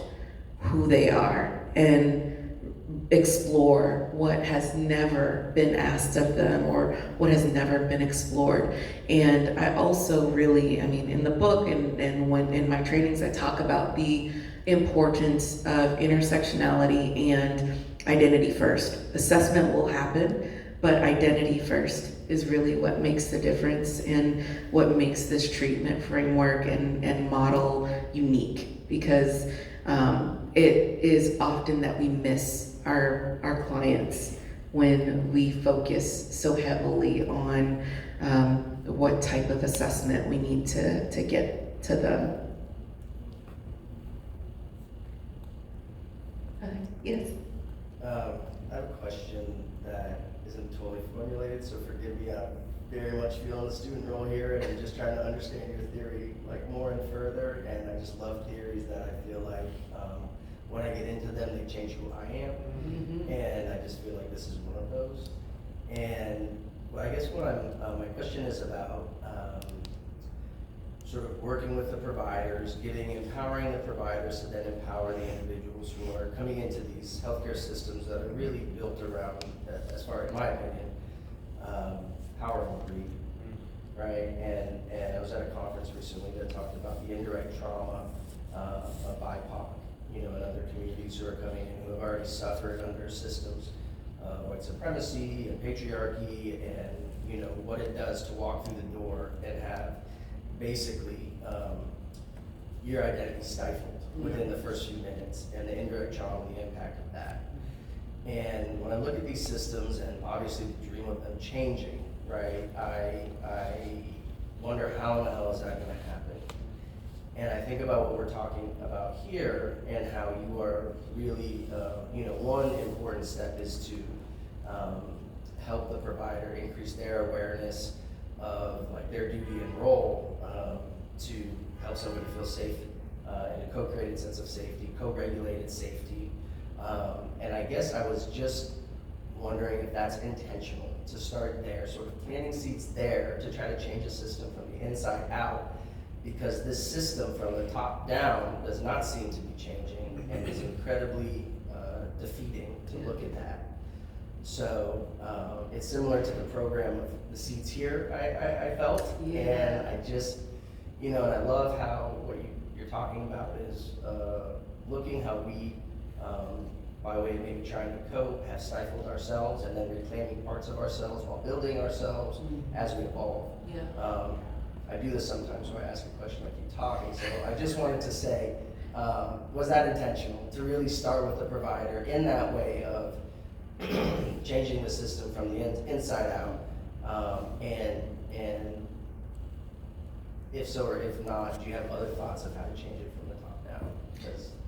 who they are and explore what has never been asked of them or what has never been explored. And I also really, in the book and when in my trainings, I talk about the importance of intersectionality and identity first. Assessment will happen, but identity first is really what makes the difference and what makes this treatment framework and model unique, because it is often that we miss our clients when we focus so heavily on what type of assessment we need to get to them. Yes. I have a question that isn't totally formulated, so forgive me. I'm very much feeling the student role here, and I'm just trying to understand your theory like more and further. And I just love theories that I feel like when I get into them, they change who I am. Mm-hmm. And I just feel like this is one of those. And well, I guess what my question is about sort of working with the providers, empowering the providers to then empower the individuals who are coming into these healthcare systems that are really built around, as far as in my opinion, power and greed, right? And I was at a conference recently that talked about the indirect trauma of BIPOC, and other communities who are coming in who have already suffered under systems of white supremacy and patriarchy, and what it does to walk through the door and have basically your identity stifled within the first few minutes, and the indirect trauma, the impact of that. And when I look at these systems, and obviously the dream of them changing, right, I wonder how in the hell is that going to happen? And I think about what we're talking about here, and how you are really, one important step is to help the provider increase their awareness of like their duty and role to help somebody feel safe in a co-created sense of safety, co-regulated safety. And I guess I was just wondering if that's intentional, to start there, sort of planting seeds there to try to change a system from the inside out, because this system from the top down does not seem to be changing, and is incredibly defeating to look at that. So it's similar to the program of the seats here, I felt. Yeah. And I just, and I love how what you're talking about is looking how we, by way of maybe trying to cope, have stifled ourselves, and then reclaiming parts of ourselves while building ourselves as we evolve. Yeah. I do this sometimes where I ask a question, I keep talking, so I just wanted to say, was that intentional, to really start with the provider in that way of changing the system from the inside out, and if so or if not, do you have other thoughts of how to change it from the top down?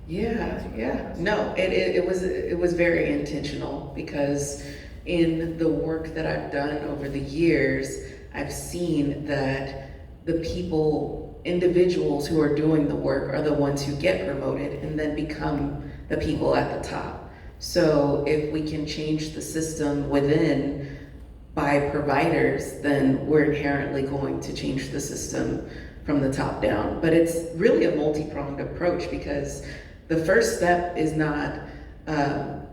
Yeah. No, it was very intentional, because in the work that I've done over the years, I've seen that the individuals who are doing the work are the ones who get promoted and then become the people at the top. So if we can change the system within by providers, then we're inherently going to change the system from the top down. But it's really a multi-pronged approach, because the first step is not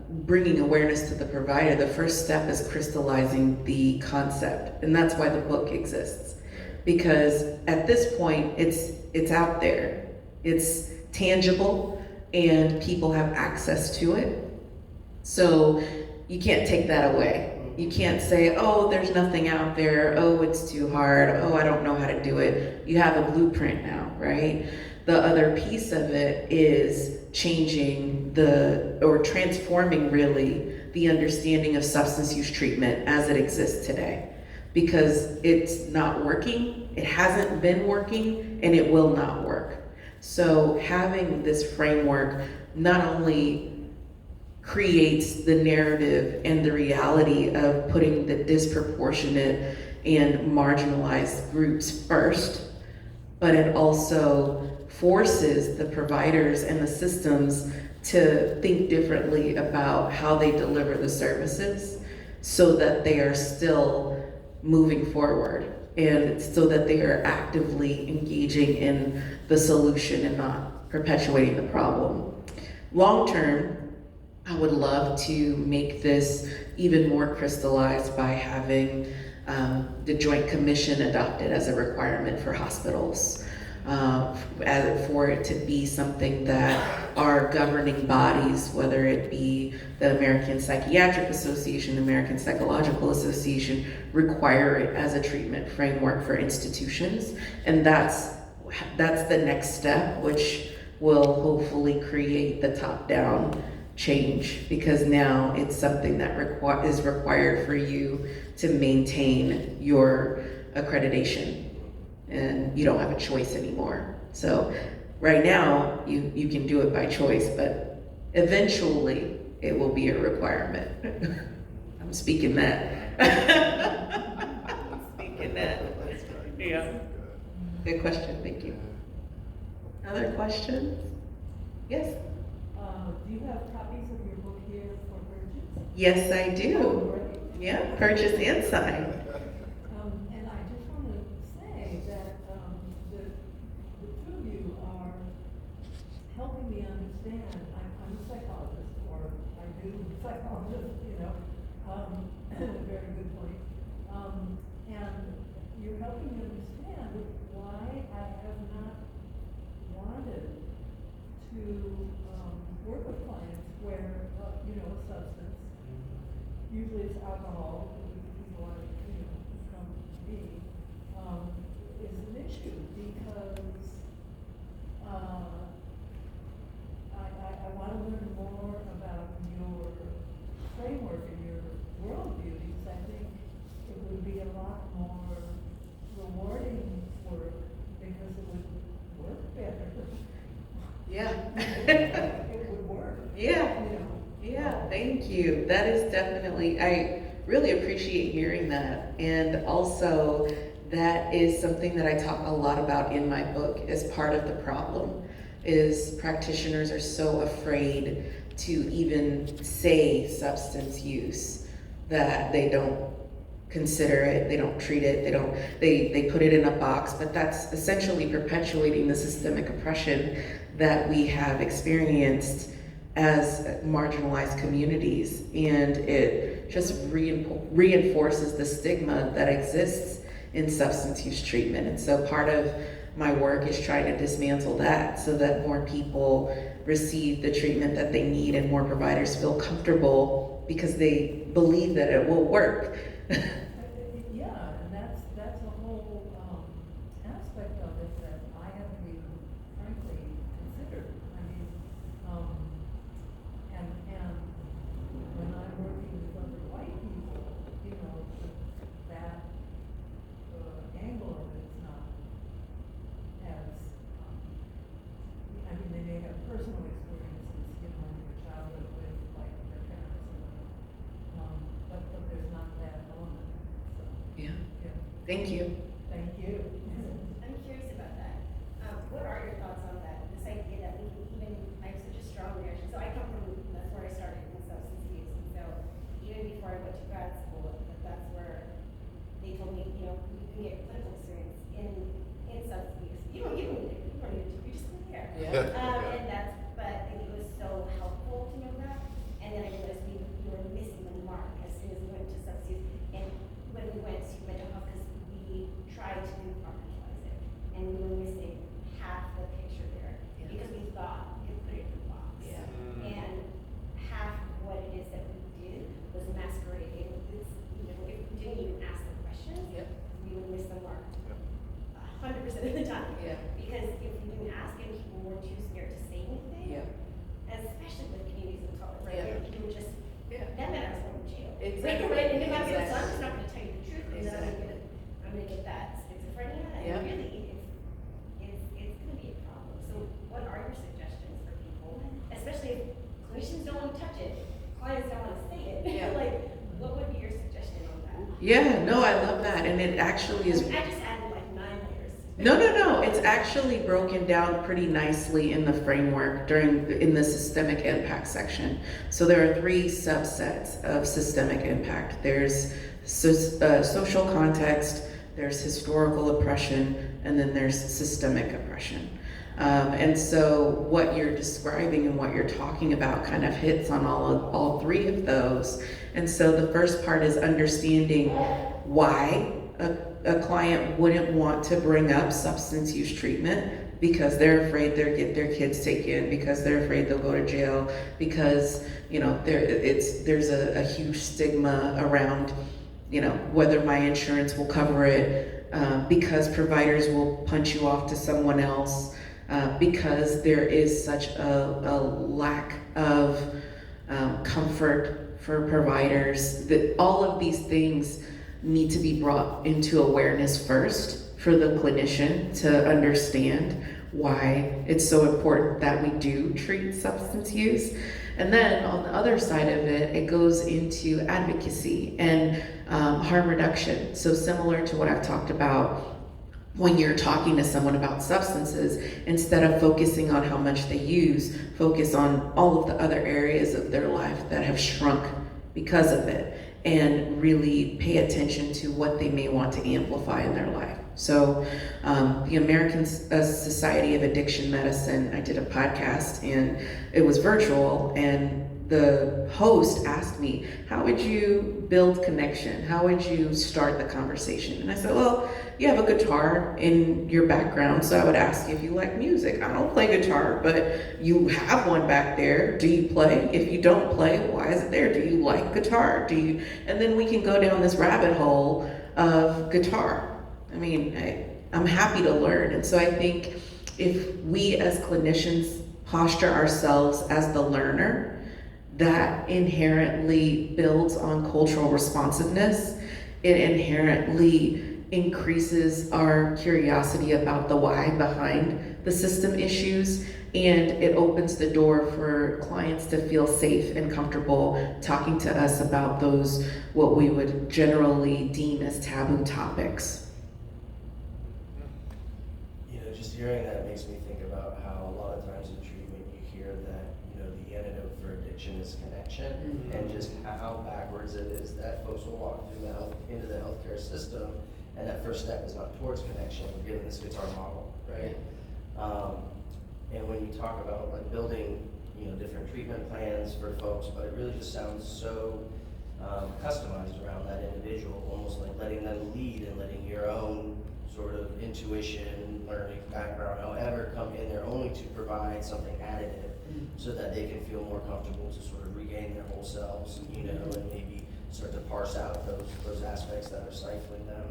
bringing awareness to the provider. The first step is crystallizing the concept, and that's why the book exists. Because at this point, it's out there, it's tangible, and people have access to it. So you can't take that away. You can't say, oh, there's nothing out there, oh, it's too hard, oh, I don't know how to do it. You have a blueprint now, right? The other piece of it is transforming really the understanding of substance use treatment as it exists today. Because it's not working, it hasn't been working, and it will not work. So having this framework not only creates the narrative and the reality of putting the disproportionate and marginalized groups first, but it also forces the providers and the systems to think differently about how they deliver the services, so that they are still moving forward, and so that they are actively engaging in the solution and not perpetuating the problem. Long term, I would love to make this even more crystallized by having the Joint Commission adopted as a requirement for hospitals, for it to be something that our governing bodies, whether it be the American Psychiatric Association, the American Psychological Association, require it as a treatment framework for institutions. And that's the next step, which will hopefully create the top-down change, because now it's something that is required for you to maintain your accreditation, and you don't have a choice anymore. So right now you can do it by choice, but eventually it will be a requirement. I'm speaking that. I'm speaking that. Yeah. Good question, thank you. Other questions? Yes? Do you have copies of your book here for purchase? Yes, I Oh, do. great. Yeah, purchase and sign. And I just want to say that, the two of you are helping me understand, I'm a psychologist, or I do psychologist, very good point. And you're helping me understand why I have not wanted to, work with clients where, a substance, usually it's alcohol, people want to, come to me, is an issue because, I want to learn more about your framework and your worldview, because I think it would be a lot more rewarding work because it would work better. Yeah. It would work. Yeah. Yeah, thank you. That is definitely, I really appreciate hearing that. And also, that is something that I talk a lot about in my book as part of the problem, is practitioners are so afraid to even say substance use that they don't consider it, they don't treat it, they put it in a box, but that's essentially perpetuating the systemic oppression that we have experienced as marginalized communities, and it just reinforces the stigma that exists in substance use treatment. And so part of my work is trying to dismantle that so that more people receive the treatment that they need and more providers feel comfortable because they believe that it will work. Yeah, and that's a whole, aspect of it that I haven't even frankly considered. I mean, and when I'm working with other white people, that, angle of it's not as, I mean, they may have personal experiences, in their childhood with like their parents and, but there's not that element, so, Yeah, yeah. thank you. Thank you. I'm curious about that. What are your thoughts on that? This idea that we can even like such a strong reaction. So I come from, that's where I started in substance use. And so even before I went to grad school, that's where they told me, you can get clinical experience in substance use. You don't need it. You don't need it. You're just there. Yeah. And but it was so helpful to know that. And then I realized we were missing the mark as soon as we went to substance use. And when we went to mental health, because we tried to compartmentalize it, and we were missing half the picture there because we thought we could put it in a box. Yeah. And half of what it is that we did was masquerading. It's, if we didn't even ask the questions, we would miss the mark 100% of the time. Yeah. Because if we didn't ask and people were too scared to say anything, especially with communities of color, like people would just, that meant I was going to jail. Exactly. Right? And if I'm Exactly. so I'm just not going to tell you the truth, and then I'm going to get that schizophrenia, and really, it's going to be a problem. So what are your suggestions for people, especially if clinicians don't want to touch it, clients don't want to say it? Like, what would be your suggestion on that? Yeah, no, I love that. And it actually is. I just added like 9 layers. No. It's actually broken down pretty nicely in the framework in the systemic impact section. So there are 3 subsets of systemic impact. There's social context, there's historical oppression, and then there's systemic oppression. And so what you're describing and what you're talking about kind of hits on all 3 of those. And so the first part is understanding why a client wouldn't want to bring up substance use treatment, because they're afraid they'll get their kids taken, because they're afraid they'll go to jail, because there's a huge stigma around whether my insurance will cover it, because providers will punch you off to someone else, because there is such a lack of comfort for providers. That all of these things need to be brought into awareness first for the clinician to understand why it's so important that we do treat substance use. And then on the other side of it, it goes into advocacy and harm reduction. So similar to what I've talked about when you're talking to someone about substances, instead of focusing on how much they use, focus on all of the other areas of their life that have shrunk because of it, and really pay attention to what they may want to amplify in their life. So the American Society of Addiction Medicine, I did a podcast and it was virtual, and the host asked me, how would you build connection? How would you start the conversation? And I said, well, you have a guitar in your background, so I would ask you if you like music. I don't play guitar, but you have one back there. Do you play? If you don't play, why is it there? Do you like guitar? And then we can go down this rabbit hole of guitar. I mean, I'm happy to learn. And so I think if we as clinicians posture ourselves as the learner, that inherently builds on cultural responsiveness. It inherently increases our curiosity about the why behind the system issues, and it opens the door for clients to feel safe and comfortable talking to us about those, what we would generally deem as taboo topics. You know, just hearing that makes me think about how a lot of times in treatment you hear that, you know, the antidote for addiction is connection, and just how backwards it is that folks will walk through into the healthcare system, and that first step is not towards connection, we're given this guitar model, right? And when you talk about like building, you know, different treatment plans for folks, but it really just sounds so customized around that individual, almost like letting them lead and letting your own sort of intuition, learning background, however, come in there only to provide something additive so that they can feel more comfortable to sort of regain their whole selves, you know, and maybe start to parse out those aspects that are stifling them.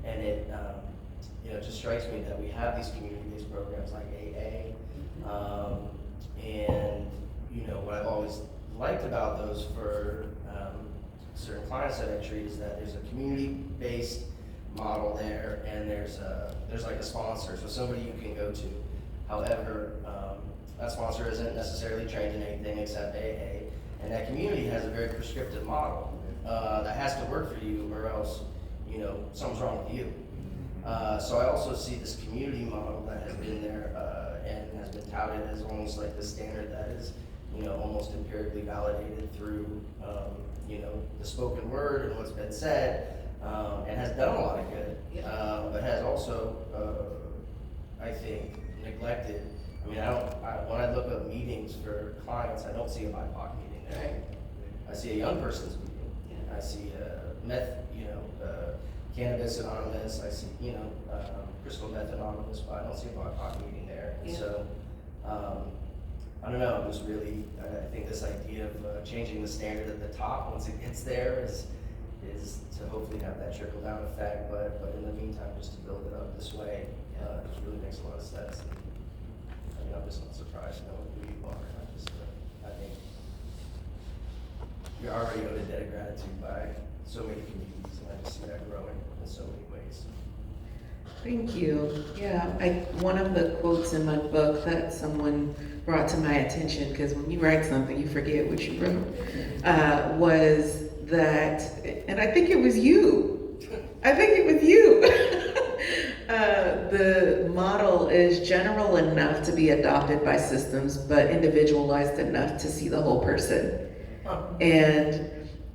And it, you know, it just strikes me that we have these community-based programs like AA, and, you know, what I've always liked about those for certain clients that I treat is that there's a community-based model there, and there's like a sponsor, so somebody you can go to. However, that sponsor isn't necessarily trained in anything except AA, and that community has a very prescriptive model that has to work for you, or else, you know, something's wrong with you. So I also see this community model that has been there and has been touted as almost like the standard that is, you know, almost empirically validated through, you know, the spoken word and what's been said, and has done a lot of good, but has also, I think, neglected. I mean, when I look up meetings for clients, I don't see a BIPOC meeting there. I see a young person's meeting. I see Cannabis Anonymous. I see, you know, Crystal Meth Anonymous, but I don't see a BIPOC meeting there. And so, I don't know. It was really, I think this idea of changing the standard at the top once it gets there is to hopefully have that trickle down effect. But in the meantime, just to build it up this way, it really makes a lot of sense. And, I mean, I'm just not surprised knowing who you are. I think you're already owed a debt of gratitude by so many communities, and I just see that growing in so many ways. Thank you. Yeah, one of the quotes in my book that someone brought to my attention, because when you write something, you forget what you wrote, was that, and I think it was you. The model is general enough to be adopted by systems, but individualized enough to see the whole person. And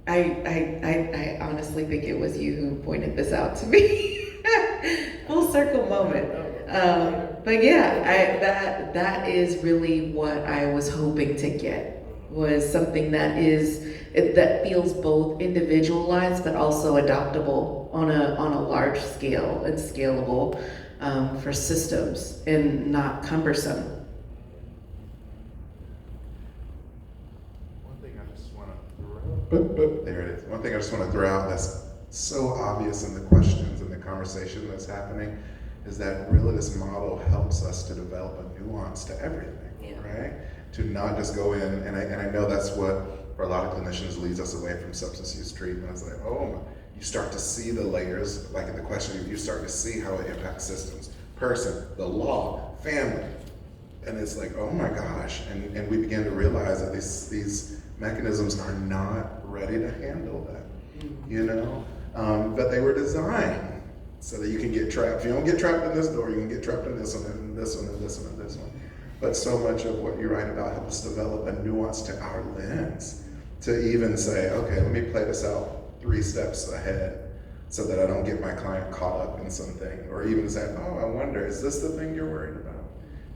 I honestly think it was you who pointed this out to me. Full circle moment. But yeah, that is really what I was hoping to get, was something that feels both individualized but also adoptable on a large scale and scalable for systems and not cumbersome. There it is. One thing I just want to throw out that's so obvious in the questions and the conversation that's happening is that really this model helps us to develop a nuance to everything, right? To not just go in, and I know that's what for a lot of clinicians leads us away from substance use treatment. It's like, oh my, you start to see the layers, like in the question, you start to see how it impacts systems, person, the law, family. And it's like, oh my gosh, and we begin to realize that these mechanisms are not ready to handle that, you know? But they were designed so that you can get trapped. If you don't get trapped in this door, you can get trapped in this one, and this one, and this one, and this one. But so much of what you write about helps develop a nuance to our lens to even say, okay, let me play this out 3 steps ahead so that I don't get my client caught up in something. Or even say, oh, I wonder, is this the thing you're worried about?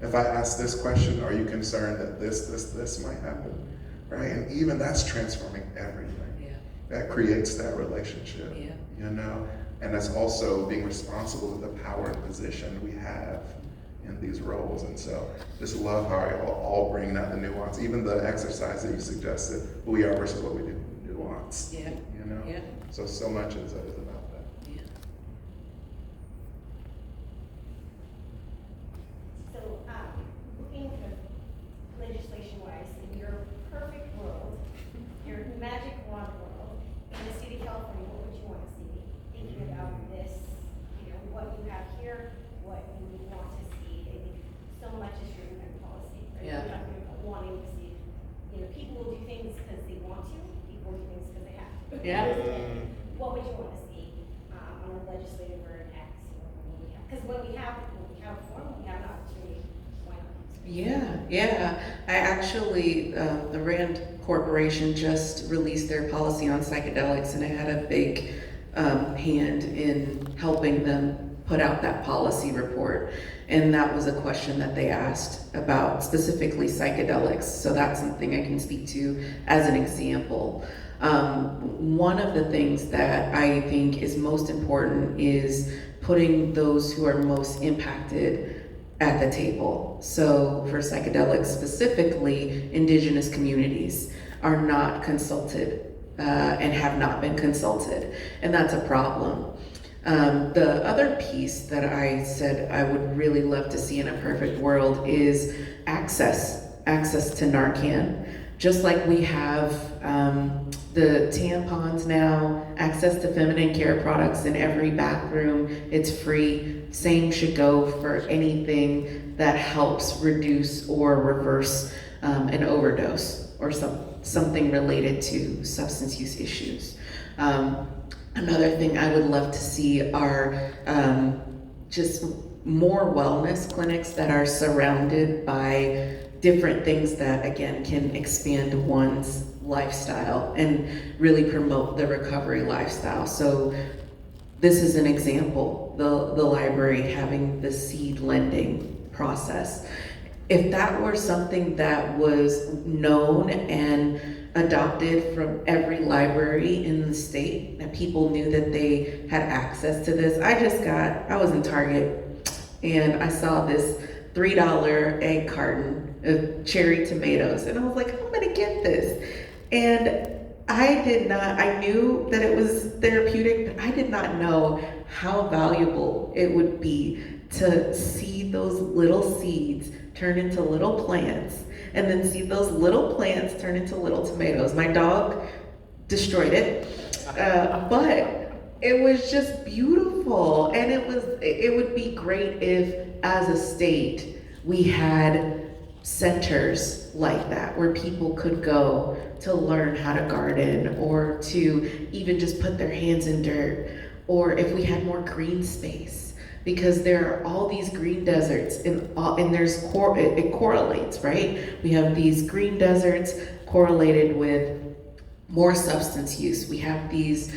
If I ask this question, are you concerned that this might happen? Right? And even that's transforming everything. Yeah. That creates that relationship, Yeah. you know? And that's also being responsible with the power and position we have in these roles. And so just love how you all bring out the nuance, even the exercise that you suggested, who we are versus what we do, nuance. Yeah. You know? Yeah. So much is about that. Yeah. So, looking kind of legislation-wise, in your perfect world, your magic wand world, in the state of California, what would you want to see? Thinking about this, you know, what you have here, what you would want to see. I think so much is driven by policy, right? Yeah. We're talking about wanting to see, you know, people will do things because they want to, people will do things because they have to. Yeah. What would you want to see, on a legislative or an act, you know, when we have, because when we have form, we have an opportunity, why not? Yeah. I actually, the Rand Corporation just released their policy on psychedelics, and I had a big hand in helping them put out that policy report. And that was a question that they asked about specifically psychedelics. So that's something I can speak to as an example. One of the things that I think is most important is putting those who are most impacted at the table. So for psychedelics specifically, indigenous communities are not consulted and have not been consulted, and that's a problem. The other piece that I said I would really love to see in a perfect world is access to Narcan. Just like we have the tampons now, access to feminine care products in every bathroom, it's free. Same should go for anything that helps reduce or reverse an overdose or something related to substance use issues. Another thing I would love to see are just more wellness clinics that are surrounded by different things that, again, can expand one's lifestyle and really promote the recovery lifestyle. So this is an example, the library having the seed lending process. If that were something that was known and adopted from every library in the state, that people knew that they had access to this. I was in Target and I saw this $3 egg carton of cherry tomatoes, and I was like, I'm gonna get this. And I knew that it was therapeutic, but I did not know how valuable it would be to see those little seeds turn into little plants, and then see those little plants turn into little tomatoes. My dog destroyed it, but it was just beautiful. And it would be great if, as a state, we had centers like that where people could go to learn how to garden, or to even just put their hands in dirt, or if we had more green space, because there are all these green deserts and it correlates, right? We have these green deserts correlated with more substance use. We have these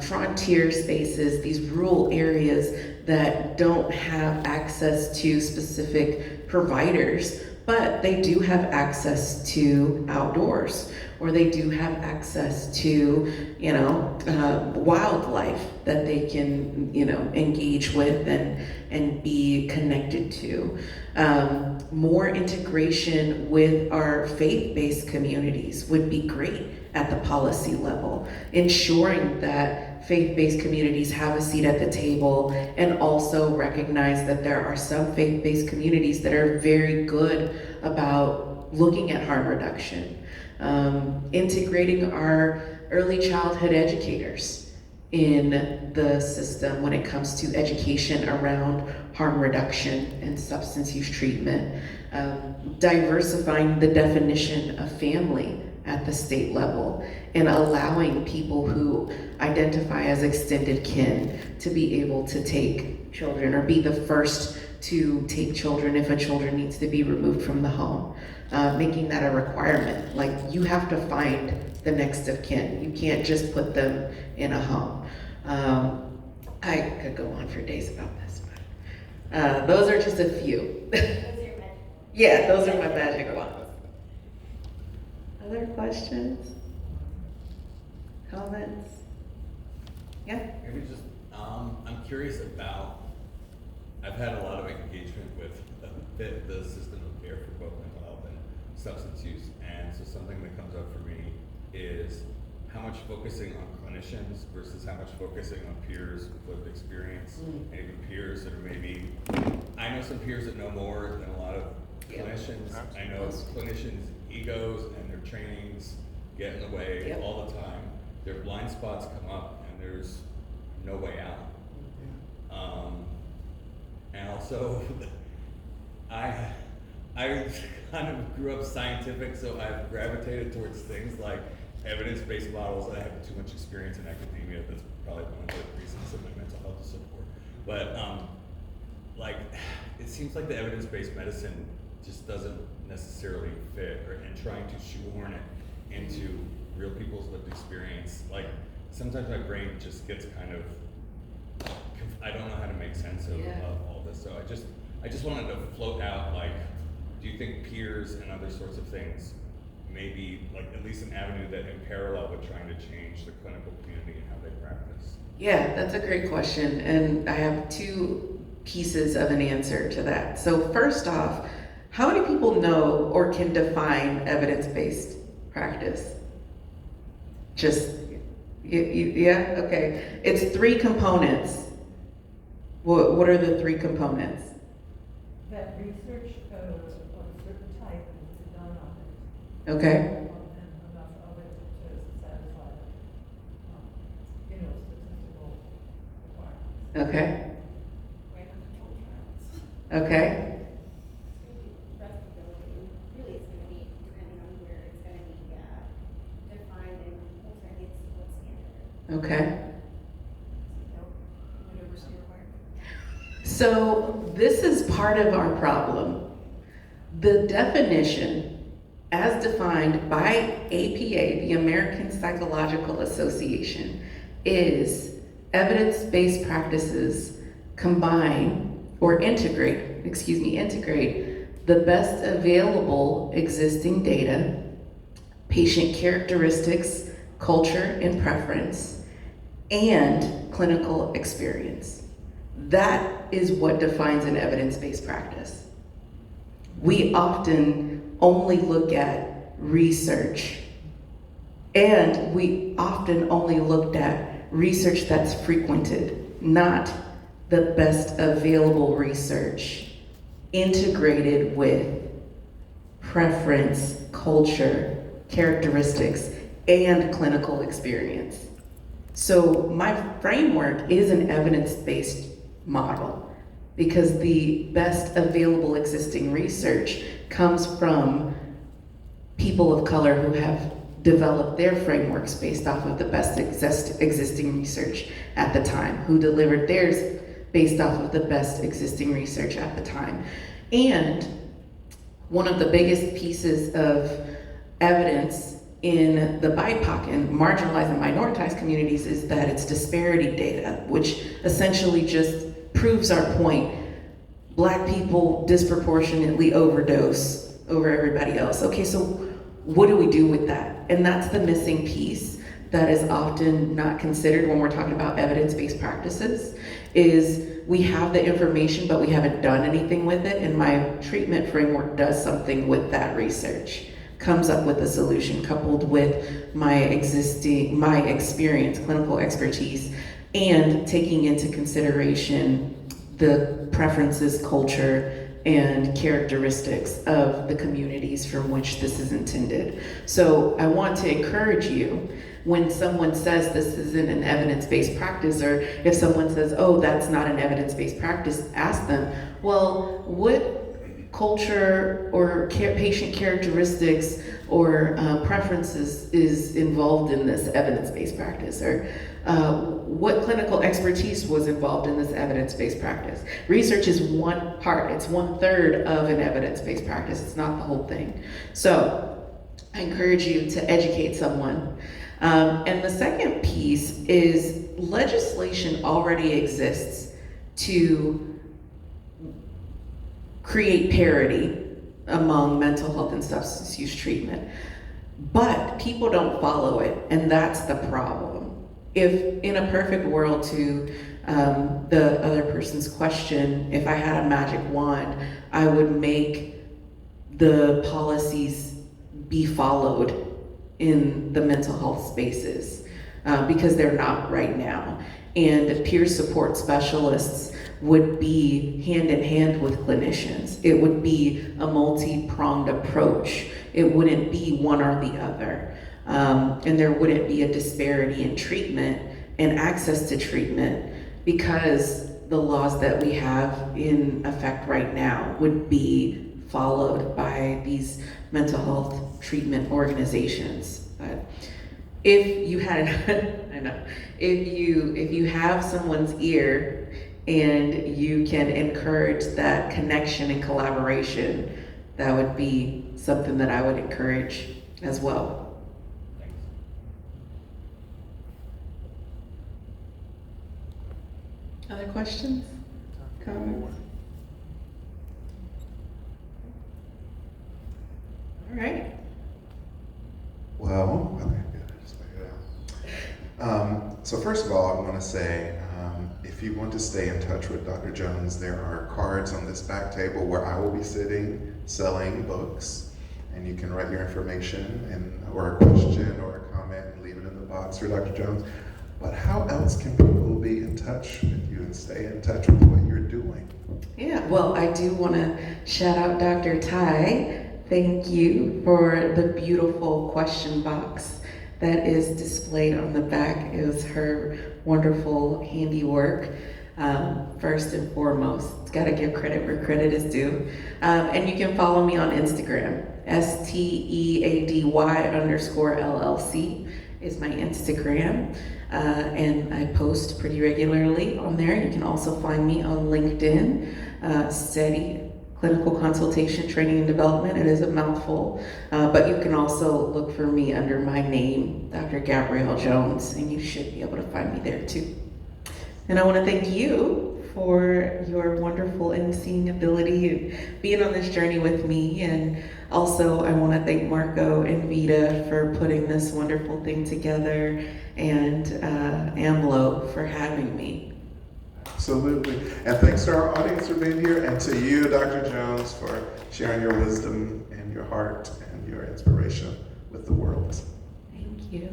frontier spaces, these rural areas that don't have access to specific providers, but they do have access to outdoors, or they do have access to, wildlife that they can, engage with and be connected to. More integration with our faith-based communities would be great at the policy level, ensuring that faith-based communities have a seat at the table, and also recognize that there are some faith-based communities that are very good about looking at harm reduction, integrating our early childhood educators in the system when it comes to education around harm reduction and substance use treatment, diversifying the definition of family at the state level, and allowing people who identify as extended kin to be able to take children or be the first to take children if a children needs to be removed from the home, making that a requirement. Like, you have to find the next of kin. You can't just put them in a home. I could go on for days about this, but those are just a few. Those are your magic. Yeah, those are my magic ones. Other questions? Comments? Yeah? Maybe just, I'm curious about, I've had a lot of engagement with the system of care for both mental health and substance use, and so something that comes up for me is how much focusing on clinicians versus how much focusing on peers with lived experience, and even peers that are maybe, I know some peers that know more than a lot of clinicians. I know clinicians' egos and their trainings get in the way all the time. Their blind spots come up and there's no way out. And also, I kind of grew up scientific, so I've gravitated towards things like evidence-based models. I have too much experience in academia. That's probably one of the reasons that my mental health is so poor. But like, it seems like the evidence-based medicine just doesn't necessarily fit, and trying to shoehorn it into real people's lived experience. Like, sometimes my brain just gets kind of, I don't know how to make sense of all this. So I just wanted to float out, like, do you think peers and other sorts of things maybe, like, at least an avenue that in parallel with trying to change the clinical community and how they practice? Yeah, that's a great question, and I have two pieces of an answer to that. So first off, how many people know or can define evidence-based practice? Just, yeah, okay. It's 3 components. What are the 3 components? That research of a certain type is done on it. Okay, And enough of it to satisfy, statistical requirements. okay, Random control trials. okay, Really, it's gonna be, depending on where it's gonna be, defined and ultimately it's what's standard. okay. University required. So this is part of our problem. The definition, as defined by APA, the American Psychological Association, is evidence-based practices combine or integrate the best available existing data, patient characteristics, culture and preference, and clinical experience. That is what defines an evidence-based practice. We often only look at research, and we often only looked at research that's frequented, not the best available research integrated with preference, culture, characteristics, and clinical experience. So my framework is an evidence-based model because the best available existing research comes from people of color who have developed their frameworks based off of the best existing research at the time, who delivered theirs based off of the best existing research at the time. And one of the biggest pieces of evidence in the BIPOC and marginalized and minoritized communities is that it's disparity data, which essentially just proves our point. Black people disproportionately overdose over everybody else. Okay, so what do we do with that? And that's the missing piece that is often not considered when we're talking about evidence-based practices, is we have the information, but we haven't done anything with it, and my treatment framework does something with that research, comes up with a solution coupled with my experience, clinical expertise, and taking into consideration the preferences, culture, and characteristics of the communities from which this is intended. So I want to encourage you, when someone says this isn't an evidence-based practice, or if someone says, oh, that's not an evidence-based practice, ask them, well, what culture or patient characteristics or preferences is involved in this evidence-based practice, or what clinical expertise was involved in this evidence-based practice. Research is one part, it's 1/3 of an evidence-based practice, it's not the whole thing. So I encourage you to educate someone. And the second piece is legislation already exists to create parity among mental health and substance use treatment. But people don't follow it, and that's the problem. If in a perfect world, to the other person's question, if I had a magic wand, I would make the policies be followed in the mental health spaces, because they're not right now. And peer support specialists would be hand in hand with clinicians. It would be a multi-pronged approach. It wouldn't be one or the other. And there wouldn't be a disparity in treatment and access to treatment, because the laws that we have in effect right now would be followed by these mental health treatment organizations. But if you had, I know, if you have someone's ear and you can encourage that connection and collaboration, that would be something that I would encourage as well. Other questions? Comments? All right. Well, okay, good. Just wait it out. So first of all, I want to say, if you want to stay in touch with Dr. Jones, there are cards on this back table where I will be sitting selling books, and you can write your information or a question or a comment and leave it in the box for Dr. Jones. But how else can people be in touch with you and stay in touch with what you're doing? Yeah, well, I do want to shout out Dr. Ty. Thank you for the beautiful question box that is displayed on the back. It was her wonderful handiwork. First and foremost, got to give credit where credit is due. And you can follow me on Instagram. STEADY_LLC is my Instagram. And I post pretty regularly on there. You can also find me on LinkedIn, Steady Clinical Consultation Training and Development. It is a mouthful, but you can also look for me under my name, Dr. Gabrielle Jones, and you should be able to find me there too. And I want to thank you for your wonderful emceeing ability and being on this journey with me. And also I want to thank Marco and Vita for putting this wonderful thing together, and AAMLO for having me. Absolutely. And thanks to our audience for being here, and to you, Dr. Jones, for sharing your wisdom and your heart and your inspiration with the world. Thank you.